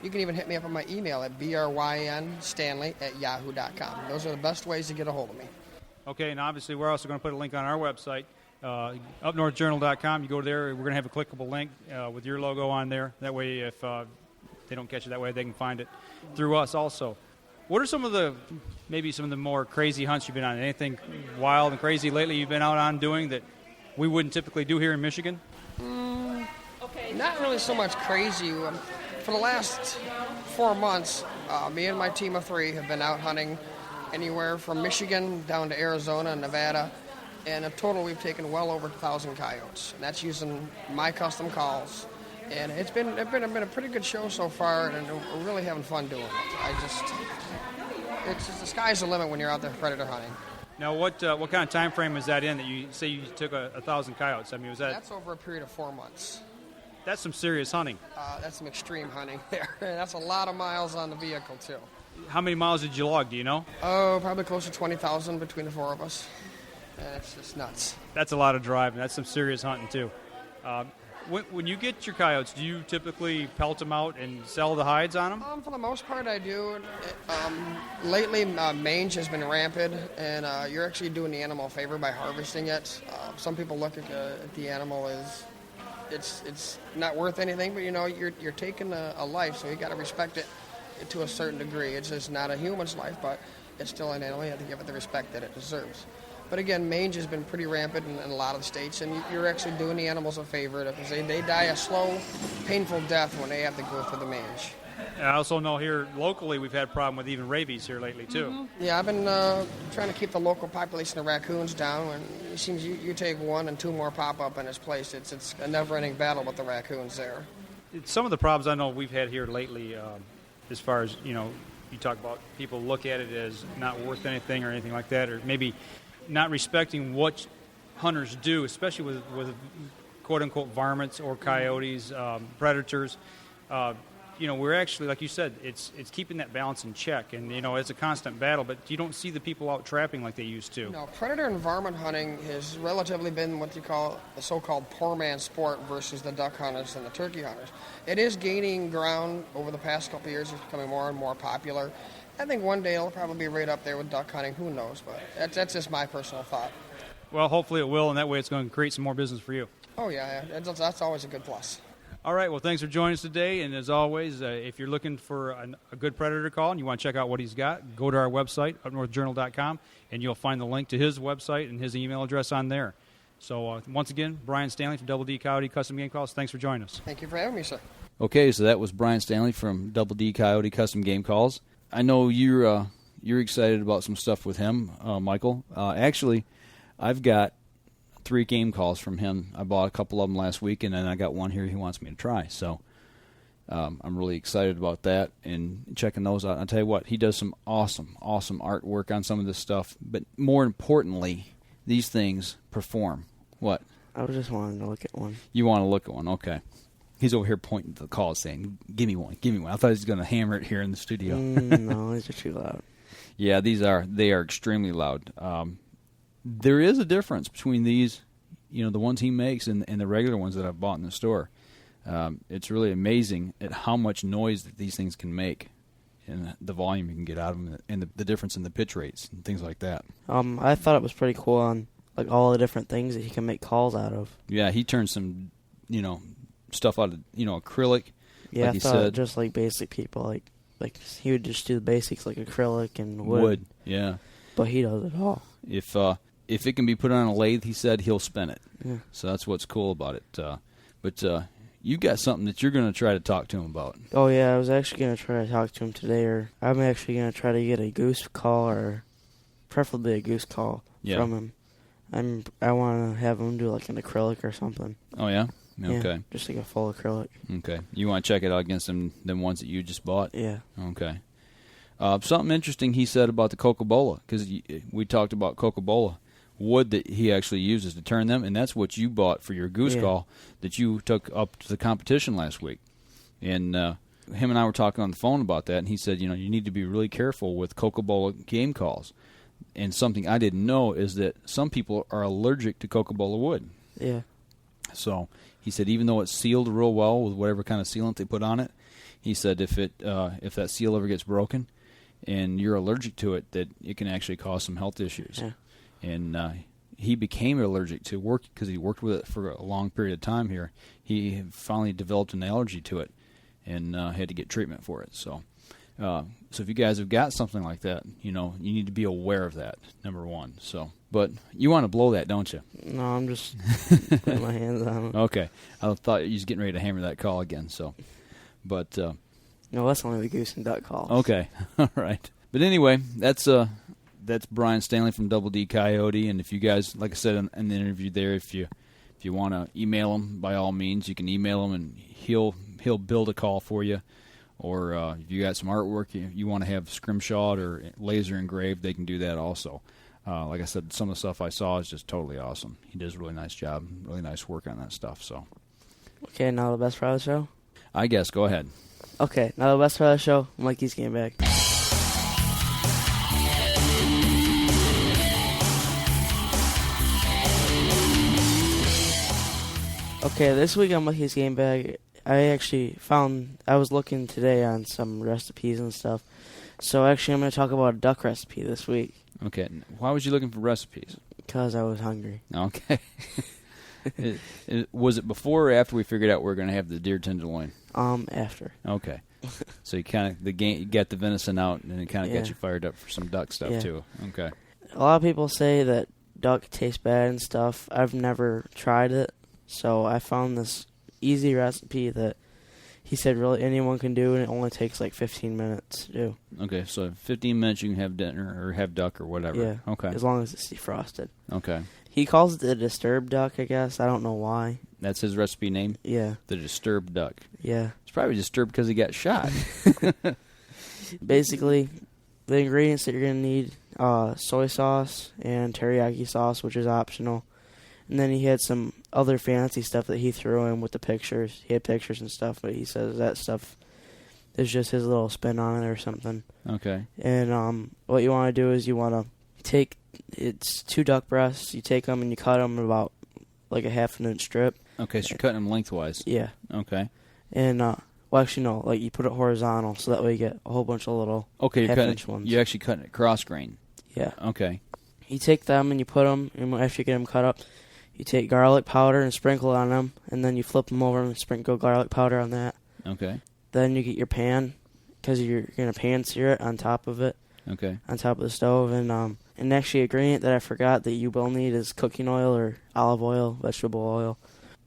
You can even hit me up on my email at brynstanley@yahoo.com. Those are the best ways to get a hold of me. Okay, and obviously we're also going to put a link on our website, upnorthjournal.com. You go there, we're going to have a clickable link with your logo on there. That way, if they don't catch it that way, they can find it through us also. What are some of the more crazy hunts you've been on? Anything wild and crazy lately you've been out on doing that we wouldn't typically do here in Michigan? Not really so much crazy. For the last 4 months, me and my team of 3 have been out hunting anywhere from Michigan down to Arizona and Nevada. And in total, we've taken well over 1,000 coyotes. And that's using my custom calls. And it's been a pretty good show so far, and we're really having fun doing it. It's just the sky's the limit when you're out there predator hunting. Now, what kind of time frame is that in that you say you took 1,000 coyotes? I mean, That's over a period of 4 months. That's some serious hunting. That's some extreme hunting there. That's a lot of miles on the vehicle, too. How many miles did you log, do you know? Oh, probably close to 20,000 between the 4 of us. And it's just nuts. That's a lot of driving. That's some serious hunting, too. When you get your coyotes, do you typically pelt them out and sell the hides on them? For the most part, I do. Lately, mange has been rampant, and you're actually doing the animal a favor by harvesting it. Some people look at the animal as it's not worth anything, but you're taking a life, so you got to respect it to a certain degree. It's just not a human's life, but it's still an animal. You have to give it the respect that it deserves. But again, mange has been pretty rampant in a lot of the states, and you're actually doing the animals a favor because they die a slow, painful death when they have to go through the mange. I also know here locally we've had a problem with even rabies here lately, too. Mm-hmm. Yeah, I've been trying to keep the local population of raccoons down, and it seems you take 1 and 2 more pop up in its place. It's a never-ending battle with the raccoons there. Some of the problems I know we've had here lately, as far as, you talk about people look at it as not worth anything or anything like that, or maybe not respecting what hunters do, especially with quote-unquote varmints or coyotes, predators. We're actually, like you said, it's keeping that balance in check. And, it's a constant battle, but you don't see the people out trapping like they used to. No, predator and varmint hunting has relatively been what you call the so-called poor man's sport versus the duck hunters and the turkey hunters. It is gaining ground over the past couple of years. It's becoming more and more popular. I think one day it'll probably be right up there with duck hunting. Who knows? But that's just my personal thought. Well, hopefully it will, and that way it's going to create some more business for you. Oh, yeah. That's always a good plus. All right, well, thanks for joining us today. And as always, if you're looking for a good predator call and you want to check out what he's got, go to our website, upnorthjournal.com, and you'll find the link to his website and his email address on there. So, once again, Bryan Stanley from Double D Coyote Custom Game Calls. Thanks for joining us. Thank you for having me, sir. Okay, so that was Bryan Stanley from Double D Coyote Custom Game Calls. I know you're excited about some stuff with him, Michael. Actually, I've got 3 game calls from him. I bought a couple of them last week, and then I got one here he wants me to try. So I'm really excited about that and checking those out. I'll tell you what, he does some awesome artwork on some of this stuff. But more importantly, these things perform. What? I was just wanting to look at one. You want to look at one? Okay. He's over here pointing to the calls saying, give me one. I thought he was going to hammer it here in the studio. No, these are too loud. Yeah, they are extremely loud. There is a difference between these, the ones he makes and the regular ones that I've bought in the store. It's really amazing at how much noise that these things can make and the volume you can get out of them and the difference in the pitch rates and things like that. I thought it was pretty cool on like all the different things that he can make calls out of. Yeah, he turns some, stuff out of, acrylic. Yeah, like I thought just like basic people, like he would just do the basics like acrylic and wood. Yeah. But he does it all. If it can be put on a lathe, he said he'll spin it. Yeah. So that's what's cool about it. But you got something that you're going to try to talk to him about. Oh, yeah, I was actually going to try to talk to him today, or I'm actually going to try to get a goose call, or preferably a goose call from him. I want to have him do like an acrylic or something. Oh, yeah? Okay. Yeah, just like a full acrylic. Okay. You want to check it out against them ones that you just bought? Yeah. Okay. Something interesting he said about the Coca-Cola, because we talked about Coca-Cola wood that he actually uses to turn them, and that's what you bought for your goose call that you took up to the competition last week. And him and I were talking on the phone about that, and he said, you need to be really careful with Coca-Cola game calls. And something I didn't know is that some people are allergic to Coca-Cola wood. Yeah. So he said even though it's sealed real well with whatever kind of sealant they put on it, he said if that seal ever gets broken and you're allergic to it, that it can actually cause some health issues. Yeah. And he became allergic to work because he worked with it for a long period of time here. He finally developed an allergy to it and had to get treatment for it. So So if you guys have got something like that, you need to be aware of that, number one. So, but you want to blow that, don't you? No, I'm just putting my hands on it. Okay. I thought you was getting ready to hammer that call again. So, but no, that's only the goose and duck calls. Okay. All right. But anyway, that's Bryan Stanley from Double D Coyote, and if you guys, like I said in the interview there, if you want to email him, by all means, you can email him, and he'll build a call for you. Or if you got some artwork you want to have scrimshawed or laser engraved, they can do that also. Like I said, some of the stuff I saw is just totally awesome. He does a really nice job, really nice work on that stuff. So, okay, now the best part of the show? I guess, go ahead. Okay, now the best part of the show, Mikey's game bag. Okay, this week on Mikey's game bag, I actually I was looking today on some recipes and stuff. So actually I'm going to talk about a duck recipe this week. Okay. Why was you looking for recipes? Because I was hungry. Okay. Was it before or after we figured out we were going to have the deer tenderloin? After. Okay. So you got the venison out, and it kind of got you fired up for some duck stuff too. Okay. A lot of people say that duck tastes bad and stuff. I've never tried it, so I found this easy recipe that he said really anyone can do, and it only takes like 15 minutes to do. Okay, so 15 minutes you can have dinner or have duck or whatever. Yeah. Okay. As long as it's defrosted. Okay. He calls it the disturbed duck, I guess. I don't know why. That's his recipe name? Yeah. The disturbed duck. Yeah. It's probably disturbed because he got shot. Basically, the ingredients that you're going to need, soy sauce and teriyaki sauce, which is optional. And then he had some other fancy stuff that he threw in with the pictures. He had pictures and stuff, but he says that stuff is just his little spin on it or something. Okay. And what you want to do is you want to take, it's 2 duck breasts. You take them and you cut them about like a ½ inch strip. Okay, so you're cutting them lengthwise. Yeah. Okay. And, well, actually, no, like you put it horizontal so that way you get a whole bunch of little half-inch ones. You're actually cutting it cross grain. Yeah. Okay. You take them and you put them, and after you get them cut up, you take garlic powder and sprinkle it on them, and then you flip them over and sprinkle garlic powder on that. Okay. Then you get your pan, because you're going to pan sear it on top of it. Okay. On top of the stove. And actually, a ingredient that I forgot that you will need is cooking oil or olive oil, vegetable oil.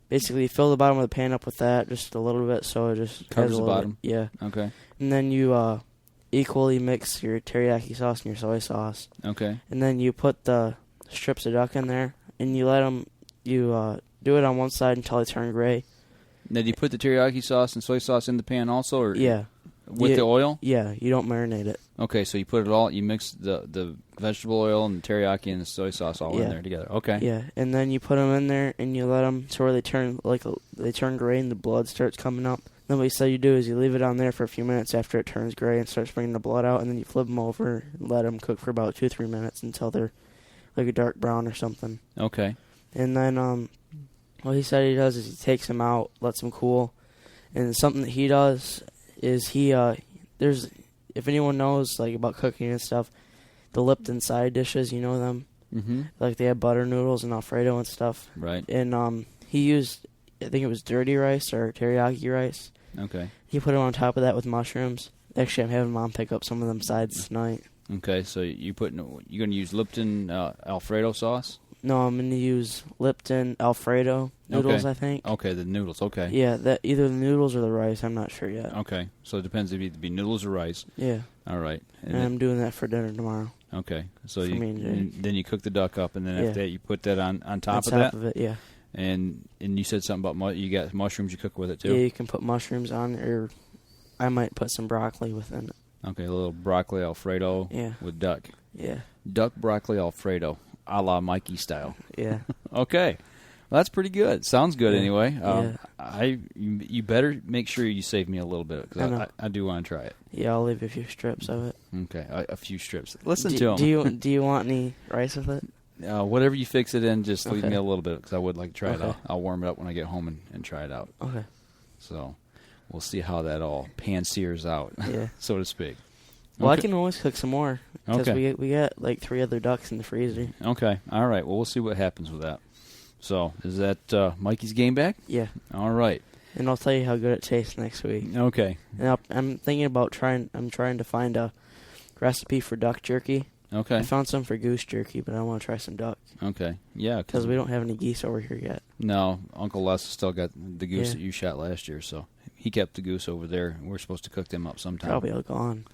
Basically, you fill the bottom of the pan up with that just a little bit so it just covers the bottom. Yeah. Okay. And then you equally mix your teriyaki sauce and your soy sauce. Okay. And then you put the strips of duck in there, and you let them. You do it on one side until they turn gray. Now, do you put the teriyaki sauce and soy sauce in the pan also, or yeah, with the oil? Yeah, you don't marinate it. Okay, so you put it all. You mix the vegetable oil and the teriyaki and the soy sauce all in there together. Okay. Yeah, and then you put them in there and you let them to where they turn they turn gray and the blood starts coming up. Then what you say you do is you leave it on there for a few minutes after it turns gray and starts bringing the blood out, and then you flip them over and let them cook for about 2-3 minutes until they're like a dark brown or something. Okay. And then what he said he does is he takes them out, lets them cool, and something that he does is there's, if anyone knows like about cooking and stuff, the Lipton side dishes, you know them? Mm-hmm. Like they have butter noodles and Alfredo and stuff. Right. And he used, I think it was dirty rice or teriyaki rice. Okay. He put it on top of that with mushrooms. Actually, I'm having Mom pick up some of them sides tonight. Okay, so you're going to use Lipton Alfredo sauce? No, I'm going to use Lipton Alfredo noodles, I think. Okay, the noodles, okay. Yeah, either the noodles or the rice, I'm not sure yet. Okay, so it depends if it be noodles or rice. Yeah. All right. And I'm doing that for dinner tomorrow. Okay, so then you cook the duck up, and then after that you put that on top of that? On top of it, yeah. And you said something about you got mushrooms you cook with it, too? Yeah, you can put mushrooms on, or I might put some broccoli within it. Okay, a little broccoli Alfredo with duck. Yeah. Duck broccoli Alfredo, a la Mikey style. Yeah. Okay. Well, that's pretty good. Sounds good anyway. Yeah. You better make sure you save me a little bit, because I do want to try it. Yeah, I'll leave a few strips of it. Okay, a few strips. Listen to them. Do you want any rice with it? Whatever you fix it in, just leave me a little bit, because I would like to try it out. I'll warm it up when I get home and try it out. Okay. So we'll see how that all pan-sears out, so to speak. Well, I can always cook some more, because we got like 3 other ducks in the freezer. Okay. All right. Well, we'll see what happens with that. So, is that Mikey's game bag? Yeah. All right. And I'll tell you how good it tastes next week. Okay. And I'm thinking about I'm trying to find a recipe for duck jerky. Okay. I found some for goose jerky, but I want to try some duck. Okay. Yeah. Because we don't have any geese over here yet. No, Uncle Les still got the goose that you shot last year, so he kept the goose over there. We're supposed to cook them up sometime. Probably all gone.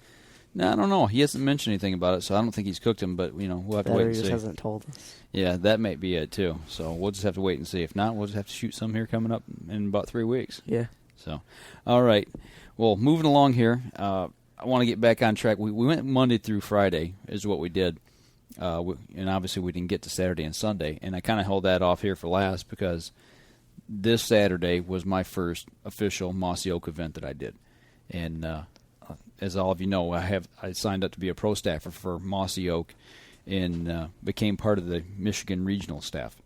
No, I don't know. He hasn't mentioned anything about it, so I don't think he's cooked them, but, we'll have to wait and see. He just hasn't told us. Yeah, that might be it, too. So we'll just have to wait and see. If not, we'll just have to shoot some here coming up in about 3 weeks. Yeah. So, all right. Well, moving along here, I want to get back on track. We went Monday through Friday is what we did, and obviously we didn't get to Saturday and Sunday, and I kind of held that off here for last because this Saturday was my first official Mossy Oak event that I did. And as all of you know, I signed up to be a pro staffer for Mossy Oak and became part of the Michigan regional staff.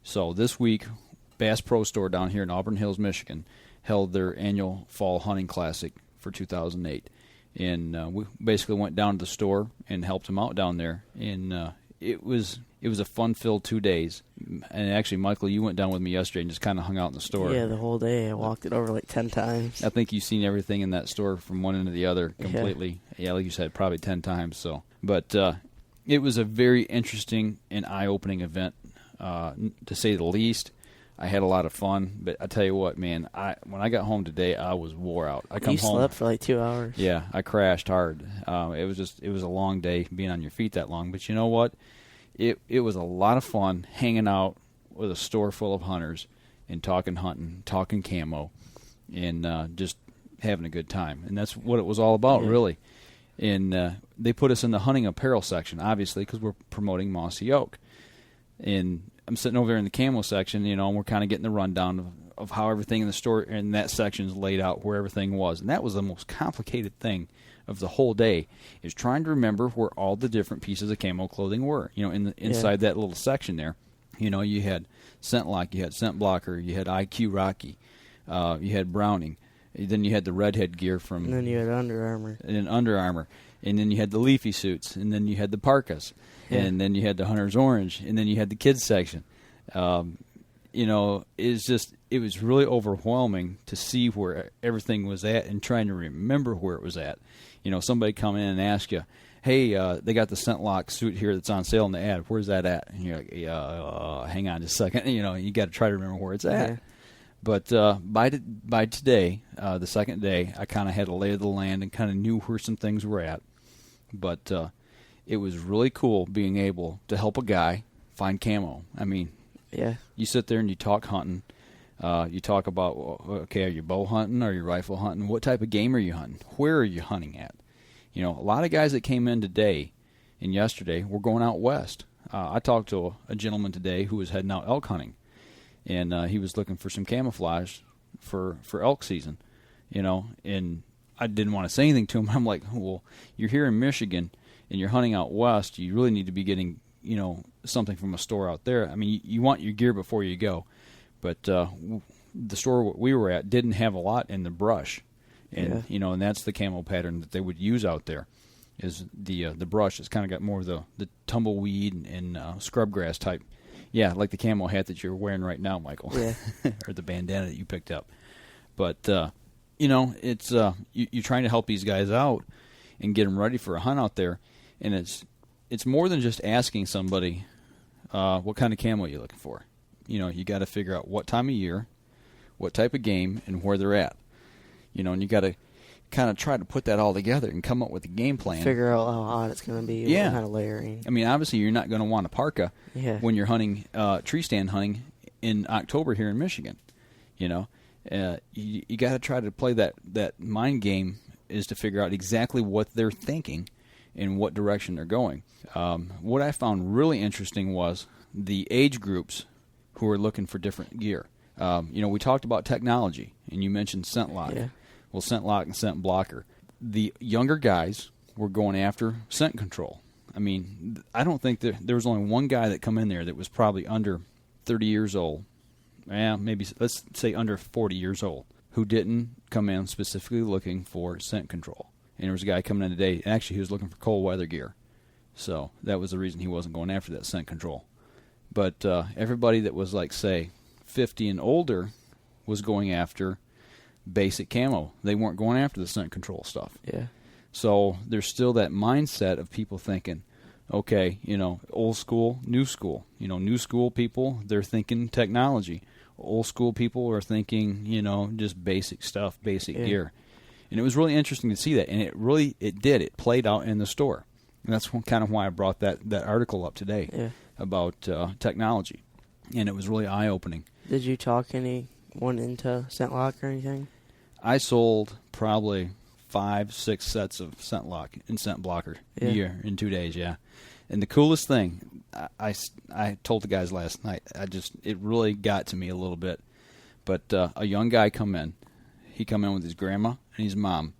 So this week, Bass Pro Store down here in Auburn Hills, Michigan, held their annual Fall Hunting Classic for 2008. And we basically went down to the store and helped them out down there. And it was a fun-filled 2 days. And actually, Michael, you went down with me yesterday and just kind of hung out in the store. Yeah, the whole day. I walked it over like 10 times. I think you've seen everything in that store from one end to the other completely. Yeah, like you said, probably 10 times. So, but it was a very interesting and eye-opening event, to say the least. I had a lot of fun, but I tell you what, man, when I got home today, I was wore out. You slept for like 2 hours. Yeah, I crashed hard. It was a long day being on your feet that long. But you know what? It was a lot of fun hanging out with a store full of hunters and talking hunting, talking camo, and just having a good time. And that's what it was all about, really. And they put us in the hunting apparel section, obviously, because we're promoting Mossy Oak. And I'm sitting over there in the camo section, and we're kind of getting the rundown of how everything in the store in that section is laid out, where everything was. And that was the most complicated thing of the whole day, is trying to remember where all the different pieces of camo clothing were. Inside that little section there, you had Scent Lock, you had Scent Blocker, you had IQ Rocky, you had Browning, then you had the redhead gear from. And then you had Under Armour. And Under Armour, and then you had the leafy suits, and then you had the parkas. And then you had the Hunter's Orange, and then you had the kids section. It was really overwhelming to see where everything was at and trying to remember where it was at. Somebody come in and ask you, hey, they got the Scent Lock suit here that's on sale in the ad. Where's that at? And you're like, hang on just a second. You got to try to remember where it's at. Yeah. But by today, the second day, I kind of had a lay of the land and kind of knew where some things were at. But it was really cool being able to help a guy find camo. I mean, you sit there and you talk hunting. You talk about, okay, are you bow hunting? Are you rifle hunting? What type of game are you hunting? Where are you hunting at? A lot of guys that came in today and yesterday were going out west. I talked to a gentleman today who was heading out elk hunting, and he was looking for some camouflage for elk season, and I didn't want to say anything to him. I'm like, well, you're here in Michigan, and you're hunting out west. You really need to be getting, something from a store out there. I mean, you want your gear before you go. But the store we were at didn't have a lot in the brush. And, and that's the camo pattern that they would use out there, is the brush. It's kind of got more of the tumbleweed and scrub grass type. Yeah, like the camo hat that you're wearing right now, Michael. Yeah. Or the bandana that you picked up. But, it's you're trying to help these guys out and get them ready for a hunt out there. And it's more than just asking somebody what kind of camo you're looking for. You got to figure out what time of year, what type of game, and where they're at. And you got to kind of try to put that all together and come up with a game plan. Figure out how hot it's going to be. Yeah. What kind of layering. I mean, obviously, you're not going to want a parka when you're hunting tree stand hunting in October here in Michigan. You got to try to play that mind game, is to figure out exactly what they're thinking and what direction they're going. What I found really interesting was the age groups who are looking for different gear. We talked about technology, and you mentioned Scent Lock. Yeah. Well, Scent Lock and Scent Blocker. The younger guys were going after scent control. I mean, I don't think there was only one guy that come in there that was probably under 30 years old. Maybe, let's say under 40 years old, who didn't come in specifically looking for scent control. And there was a guy coming in today, and actually he was looking for cold weather gear. So that was the reason he wasn't going after that scent control. But everybody that was, like, say, 50 and older was going after basic camo. They weren't going after the scent control stuff. Yeah. So there's still that mindset of people thinking, okay, old school, new school. New school people, they're thinking technology. Old school people are thinking, just basic stuff, basic gear. And it was really interesting to see that. And it did. It played out in the store. And that's kind of why I brought that article up today about technology. And it was really eye-opening. Did you talk anyone into scent lock or anything? I sold probably 5-6 sets of scent lock and scent blocker a year in 2 days, And the coolest thing, I told the guys last night, it really got to me a little bit. But a young guy come in. He come in with his grandma and his mom.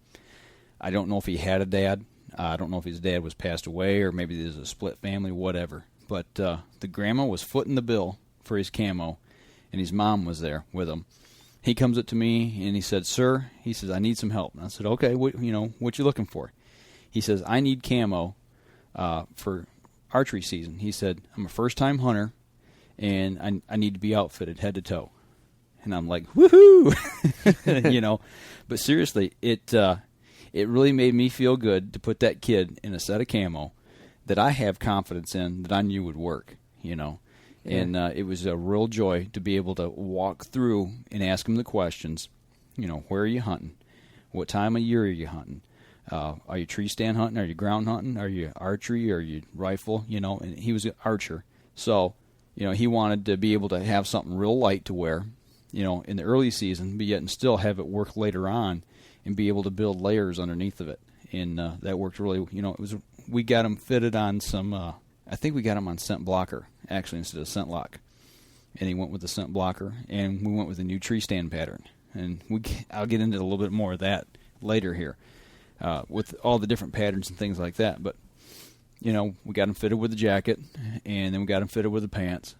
I don't know if he had a dad. I don't know if his dad was passed away or maybe there's a split family, whatever. But the grandma was footing the bill for his camo, and his mom was there with him. He comes up to me and he said, "Sir," he says, "I need some help." And I said, "Okay, what you looking for?" He says, "I need camo for archery season." He said, "I'm a first-time hunter, and I need to be outfitted head to toe." And I'm like, woohoo! But seriously, it really made me feel good to put that kid in a set of camo that I have confidence in that I knew would work, And it was a real joy to be able to walk through and ask him the questions. Where are you hunting? What time of year are you hunting? Are you tree stand hunting? Are you ground hunting? Are you archery? Are you rifle? And he was an archer. So, he wanted to be able to have something real light to wear, in the early season, but yet and still have it work later on and be able to build layers underneath of it. And that worked really, we got him fitted on some, I think we got him on scent blocker, actually, instead of scent lock. And he went with the scent blocker, and we went with a new tree stand pattern. And I'll get into a little bit more of that later here, with all the different patterns and things like that. But, we got him fitted with the jacket, and then we got him fitted with the pants.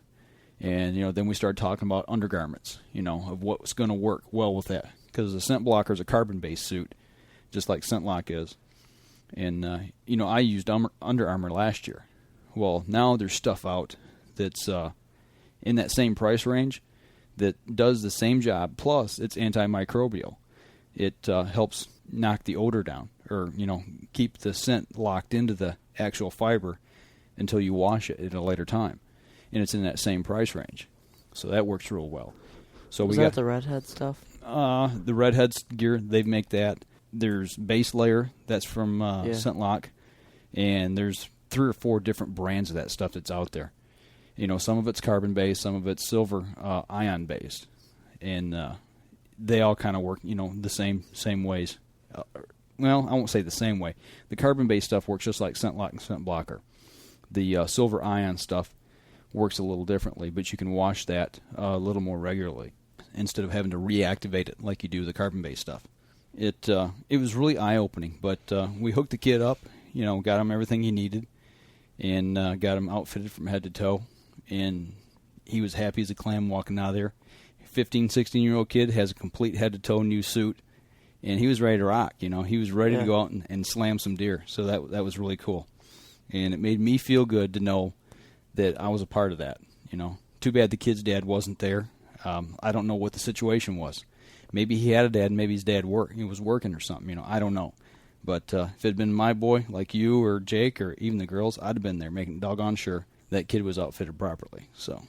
And, then we started talking about undergarments, of what's going to work well with that. Because the scent blocker is a carbon-based suit, just like scent lock is. And, I used Under Armour last year. Well, now there's stuff out that's in that same price range that does the same job, plus it's antimicrobial. It helps knock the odor down, or, keep the scent locked into the actual fiber until you wash it at a later time. And it's in that same price range. So that works real well. So Was that the Redhead stuff? The Redhead's gear, they make that. There's base layer, that's from Scent Lock. And there's 3 or 4 different brands of that stuff that's out there. Some of it's carbon-based, some of it's silver ion-based. And they all kind of work, the same ways. Well, I won't say the same way. The carbon-based stuff works just like Scent Lock and Scent Blocker. The silver ion stuff works a little differently, but you can wash that a little more regularly instead of having to reactivate it like you do the carbon-based stuff. It was really eye-opening, but we hooked the kid up, got him everything he needed, and got him outfitted from head to toe, and he was happy as a clam walking out of there. 15, 16-year-old kid has a complete head-to-toe new suit, and he was ready to rock. He was ready to go out and slam some deer, so that was really cool. And it made me feel good to know that I was a part of that. Too bad the kid's dad wasn't there. I don't know what the situation was. Maybe he had a dad, maybe his dad was working or something. I don't know. But if it had been my boy, like you or Jake or even the girls, I'd have been there making doggone sure that kid was outfitted properly. So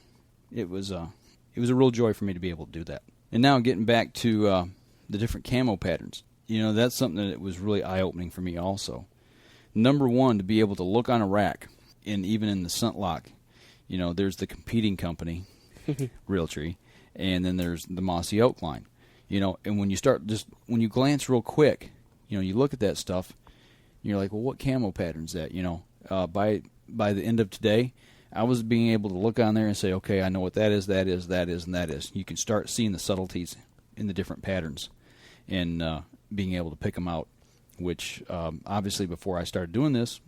it was a real joy for me to be able to do that. And now getting back to the different camo patterns. That's something that was really eye-opening for me also. Number one, to be able to look on a rack, and even in the Scent Lock, there's the competing company, Realtree, and then there's the Mossy Oak line. And when you glance real quick, you look at that stuff, and you're like, well, what camo pattern's that? By the end of today, I was being able to look on there and say, okay, I know what that is, and that is. You can start seeing the subtleties in the different patterns and being able to pick them out, which obviously before I started doing this,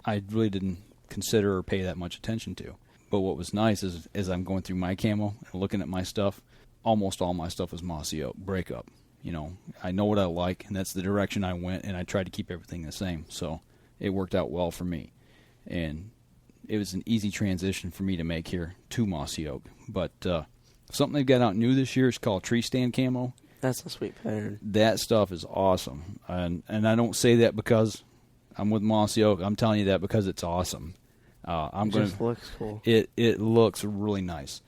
I really didn't consider or pay that much attention to. But what was nice is as I'm going through my camo and looking at my stuff, almost all my stuff is Mossy Oak, breakup. I know what I like, and that's the direction I went, and I tried to keep everything the same. So it worked out well for me. And it was an easy transition for me to make here to Mossy Oak. But something they've got out new this year is called Tree Stand Camo. That's a sweet pattern. That stuff is awesome. And I don't say that because I'm with Mossy Oak. I'm telling you that because it's awesome. It just looks cool. It looks really nice.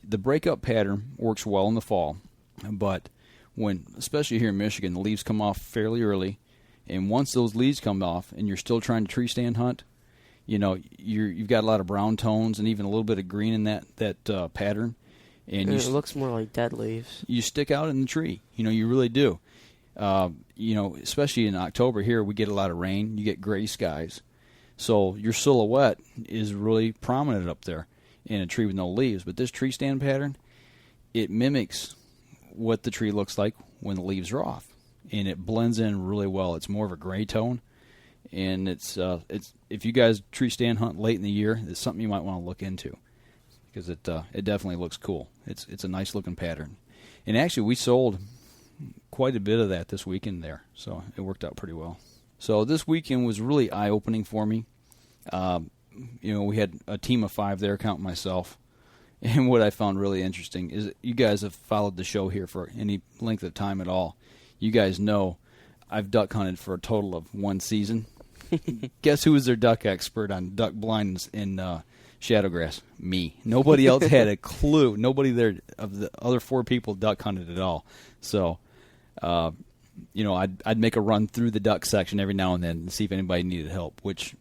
The breakup pattern works well in the fall, but especially here in Michigan, the leaves come off fairly early, and once those leaves come off and you're still trying to tree stand hunt, you've got a lot of brown tones and even a little bit of green in that pattern. And it looks more like dead leaves. You stick out in the tree. You really do. Especially in October here, we get a lot of rain. You get gray skies. So your silhouette is really prominent up there in a tree with no leaves. But this tree stand pattern, it mimics what the tree looks like when the leaves are off. And it blends in really well. It's more of a gray tone. And it's if you guys tree stand hunt late in the year, it's something you might want to look into because it definitely looks cool. It's a nice looking pattern. And actually we sold quite a bit of that this weekend there, so it worked out pretty well. So this weekend was really eye-opening for me. We had a team of 5 there, counting myself. And what I found really interesting is that you guys have followed the show here for any length of time at all. You guys know I've duck hunted for a total of 1 season. Guess who was their duck expert on duck blinds in shadowgrass? Me. Nobody else had a clue. Nobody there of the other 4 people duck hunted at all. So, I'd make a run through the duck section every now and then and see if anybody needed help, which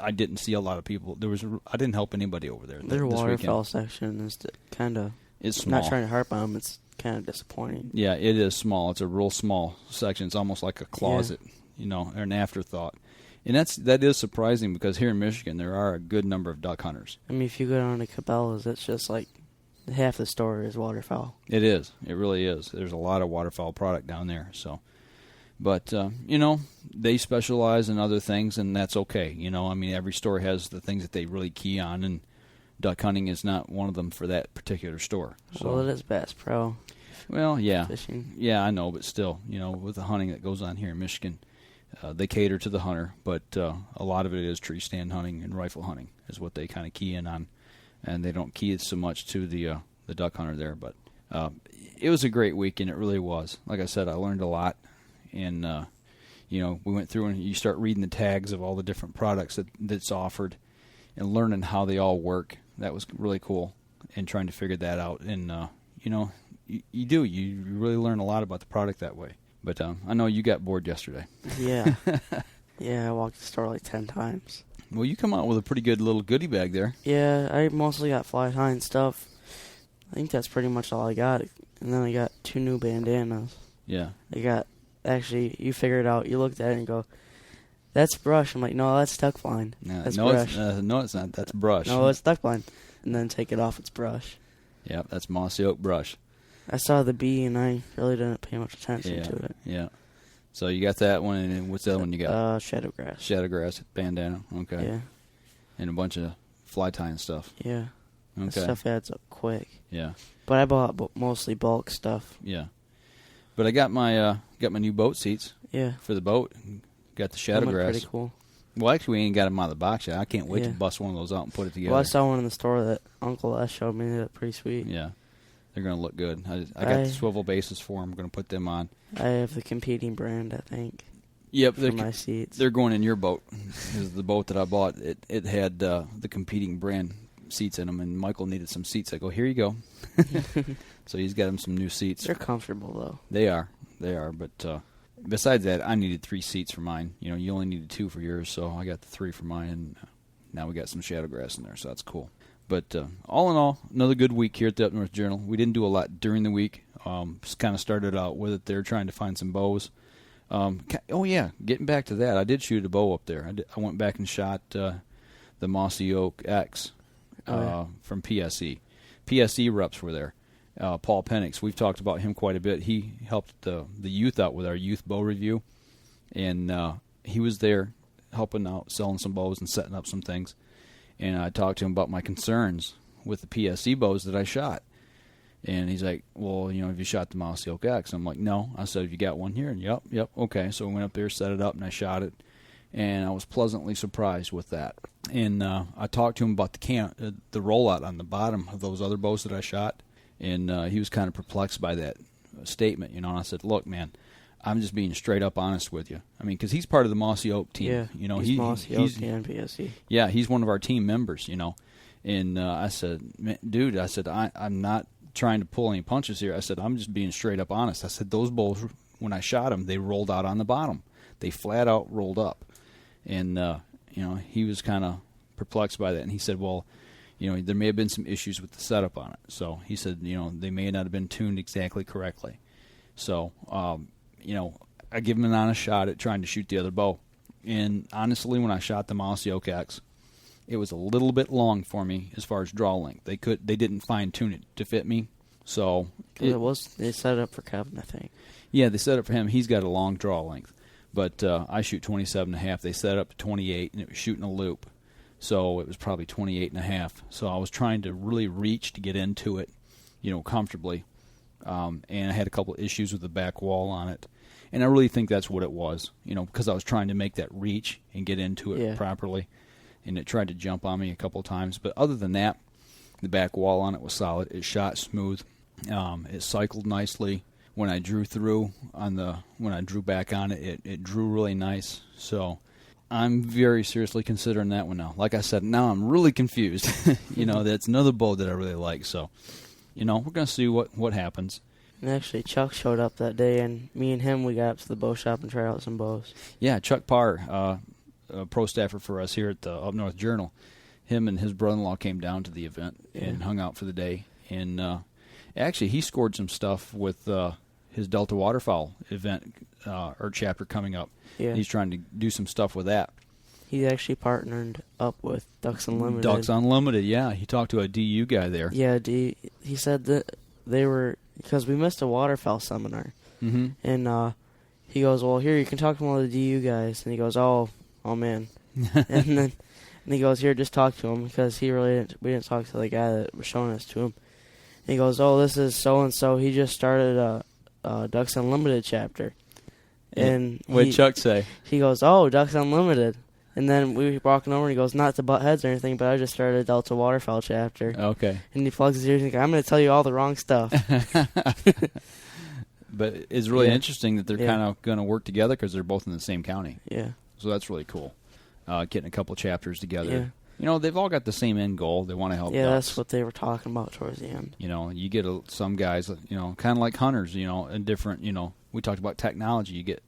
I didn't see a lot of people. I didn't help anybody over there. Their waterfowl section is kind of. It's small. Not trying to harp on them. It's kind of disappointing. Yeah, it is small. It's a real small section. It's almost like a closet, or an afterthought. And that is surprising because here in Michigan there are a good number of duck hunters. I mean, if you go down to Cabela's, it's just like half the store is waterfowl. It is. It really is. There's a lot of waterfowl product down there. So, but they specialize in other things, and that's okay. I mean, every store has the things that they really key on, and duck hunting is not one of them for that particular store. So, well, it is Bass Pro. Well, yeah, fishing. Yeah, I know, but still, with the hunting that goes on here in Michigan. They cater to the hunter, but a lot of it is tree stand hunting and rifle hunting is what they kind of key in on, and they don't key it so much to the duck hunter there. But it was a great weekend. It really was. Like I said, I learned a lot, and we went through and you start reading the tags of all the different products that's offered, and learning how they all work. That was really cool, and trying to figure that out. And you really learn a lot about the product that way. But I know you got bored yesterday. Yeah. Yeah, I walked the store like 10 times. Well, you come out with a pretty good little goodie bag there. Yeah, I mostly got fly tying stuff. I think that's pretty much all I got. And then I got 2 new bandanas. Yeah. You figure it out. You looked at it and go, that's brush. I'm like, no, that's duck blind. That's brush. No, it's not. That's brush. No, it's duck blind. And then take it off, it's brush. Yeah, that's Mossy Oak brush. I saw the bee, and I really didn't pay much attention to it. Yeah. So you got that one, and what's the other one you got? Shadowgrass. Shadowgrass bandana. Okay. Yeah. And a bunch of fly tying stuff. Yeah. Okay. That stuff adds up quick. Yeah. But I bought mostly bulk stuff. Yeah. But I got my new boat seats. Yeah. For the boat. Got the shadowgrass. Pretty cool. Well, actually, we ain't got them out of the box yet. I can't wait to bust one of those out and put it together. Well, I saw one in the store that Uncle S showed me. They look pretty sweet. Yeah. They're going to look good. I got the swivel bases for them. I'm going to put them on. I have the competing brand, I think. Yep. For my seats. They're going in your boat. Because the boat that I bought, it had the competing brand seats in them, and Michael needed some seats. I go, here you go. So he's got him some new seats. They're comfortable, though. They are. But besides that, I needed 3 seats for mine. You only needed 2 for yours, so I got the 3 for mine, and now we got some shadowgrass in there, so that's cool. But all in all, another good week here at the Up North Journal. We didn't do a lot during the week. Just kind of started out with it there, trying to find some bows. Getting back to that, I did shoot a bow up there. I went back and shot the Mossy Oak X from PSE. PSE reps were there. Paul Penix, we've talked about him quite a bit. He helped the youth out with our youth bow review, and he was there helping out, selling some bows and setting up some things. And I talked to him about my concerns with the PSE bows that I shot. And he's like, well, have you shot the Mossy Oak X? I'm like, no. I said, have you got one here? And yep, okay. So we went up there, set it up, and I shot it. And I was pleasantly surprised with that. And I talked to him about the rollout on the bottom of those other bows that I shot. And he was kind of perplexed by that. statement, and I said, look, man, I'm just being straight up honest with you. I mean, because he's part of the Mossy Oak team. Yeah, he's Mossy Oak and PSC. Yeah, he's one of our team members, And I said, dude, I'm not trying to pull any punches here. I said, I'm just being straight up honest. I said, those bulls, when I shot them, they rolled out on the bottom. They flat out rolled up. And, he was kind of perplexed by that. And he said, well, there may have been some issues with the setup on it. So he said, they may not have been tuned exactly correctly. So, I give him an honest shot at trying to shoot the other bow. And honestly, when I shot the Mossy Oak X, it was a little bit long for me as far as draw length. They didn't fine tune it to fit me. So they set it up for Kevin, I think. Yeah, they set it for him. He's got a long draw length. But I shoot 27.5. They set it up to 28, and it was shooting a loop. So it was probably 28.5. So I was trying to really reach to get into it, comfortably. And I had a couple of issues with the back wall on it. And I really think that's what it was, because I was trying to make that reach and get into it properly. And it tried to jump on me a couple of times. But other than that, the back wall on it was solid. It shot smooth. It cycled nicely. When I drew through when I drew back on it, it drew really nice. So I'm very seriously considering that one now. Like I said, now I'm really confused. That's another bow that I really like. So, we're going to see what happens. And actually, Chuck showed up that day, and me and him, we got up to the bow shop and tried out some bows. Yeah, Chuck Parr, a pro staffer for us here at the Up North Journal, him and his brother-in-law came down to the event and hung out for the day. And actually, he scored some stuff with his Delta Waterfowl event or chapter coming up. Yeah. He's trying to do some stuff with that. He actually partnered up with Ducks Unlimited. Ducks Unlimited, yeah. He talked to a DU guy there. Yeah, he said that they were, because we missed a waterfowl seminar. Mm-hmm. And he goes, well, here, you can talk to one of the DU guys. And he goes, oh man. and he goes, here, just talk to him, because we didn't talk to the guy that was showing us to him. And he goes, oh, this is so-and-so. He just started a Ducks Unlimited chapter. And what did Chuck say? He goes, oh, Ducks Unlimited. And then we were walking over, and he goes, not to butt heads or anything, but I just started a Delta Waterfowl chapter. Okay. And he plugs his ears and goes, I'm going to tell you all the wrong stuff. But it's really interesting that they're kind of going to work together because they're both in the same county. Yeah. So that's really cool, getting a couple chapters together. Yeah. They've all got the same end goal. They want to help ducks. That's what they were talking about towards the end. You get some guys, kind of like hunters, and different, we talked about technology. You get,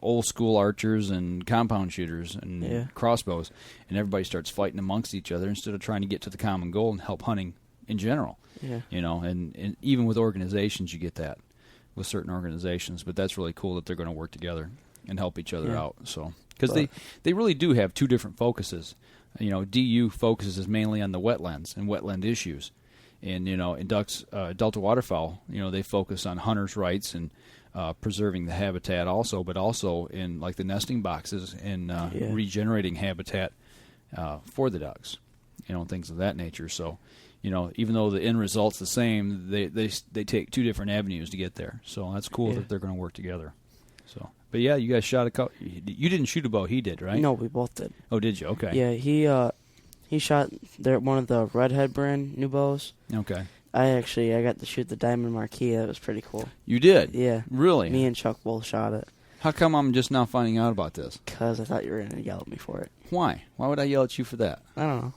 old school archers and compound shooters and crossbows, and everybody starts fighting amongst each other instead of trying to get to the common goal and help hunting in general. Yeah. And even with organizations, you get that with certain organizations, but that's really cool that they're going to work together and help each other out. So, because they really do have two different focuses. DU focuses mainly on the wetlands and wetland issues, and in Ducks Delta Waterfowl, they focus on hunters' rights and preserving the habitat also, but also in like the nesting boxes and regenerating habitat for the ducks, things of that nature. So, even though the end result's the same, they take two different avenues to get there. So that's cool that they're going to work together. So, but yeah, you guys shot a couple. You didn't shoot a bow, he did, right? No, we both did. Oh, did you? Okay. Yeah, he shot one of the Redhead brand new bows. Okay. I got to shoot the Diamond Marquis. That was pretty cool. You did? Yeah. Really? Me and Chuck both shot it. How come I'm just now finding out about this? Because I thought you were going to yell at me for it. Why? Why would I yell at you for that? I don't know.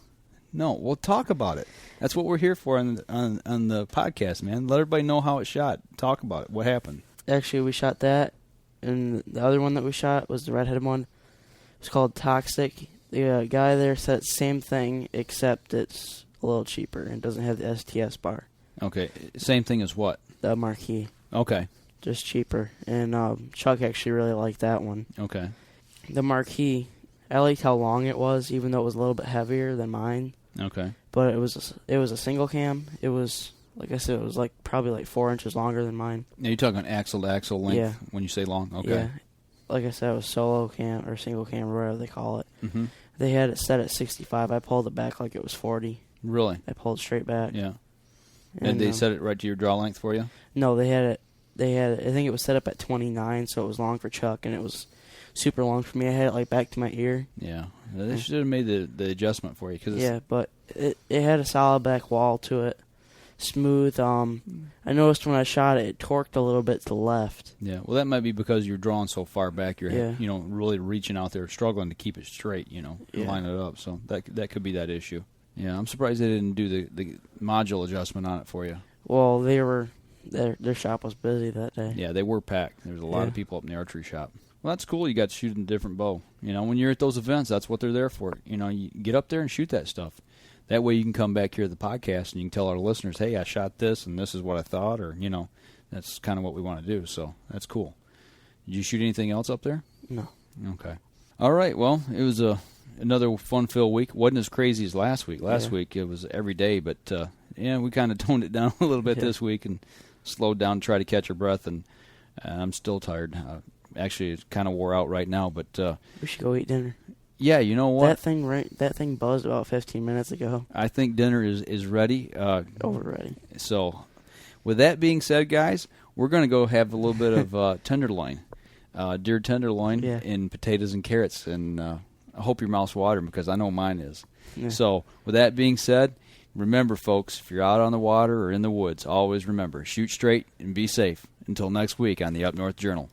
No, we'll talk about it. That's what we're here for on the podcast, man. Let everybody know how it shot. Talk about it. What happened? Actually, we shot that, and the other one that we shot was the redheaded one. It was called Toxic. The guy there said same thing, except it's a little cheaper and doesn't have the STS bar. Okay. Same thing as what? The Marquis. Okay. Just cheaper. And Chuck actually really liked that one. Okay. The Marquis, I liked how long it was, even though it was a little bit heavier than mine. Okay. But it was a single cam. It was, like I said, it was probably 4 inches longer than mine. Now you're talking axle to axle length when you say long? Okay. Yeah. Like I said, it was solo cam or single cam, or whatever they call it. Mm-hmm. They had it set at 65. I pulled it back like it was 40. Really? I pulled it straight back. Yeah. And they set it right to your draw length for you? No, they had it. I think it was set up at 29, so it was long for Chuck, and it was super long for me. I had it back to my ear. Yeah. They should have made the adjustment for you. But it had a solid back wall to it. smooth. I noticed when I shot it, it torqued a little bit to the left. Yeah, well, that might be because you're drawing so far back. You're, Yeah. really reaching out there, struggling to keep it straight, and line it up. So that could be that issue. Yeah, I'm surprised they didn't do the module adjustment on it for you. Well, their shop was busy that day. Yeah, they were packed. There was a lot of people up in the archery shop. Well, that's cool. You got to shoot a different bow. When you're at those events, that's what they're there for. You get up there and shoot that stuff. That way you can come back here to the podcast and you can tell our listeners, hey, I shot this and this is what I thought, or, that's kind of what we want to do. So that's cool. Did you shoot anything else up there? No. Okay. All right. Well, it was another fun-filled week. Wasn't as crazy as last week. Last week it was every day, but, we kind of toned it down a little bit this week and slowed down to try to catch our breath, and I'm still tired. Actually, it's kind of wore out right now, but we should go eat dinner. Yeah, you know what? That thing buzzed about 15 minutes ago. I think dinner is ready. Over ready. So, with that being said, guys, we're going to go have a little bit of tenderloin, deer tenderloin, and potatoes and carrots, and I hope your mouth's watering because I know mine is. Yeah. So, with that being said, remember, folks, if you're out on the water or in the woods, always remember, shoot straight and be safe. Until next week on the Up North Journal.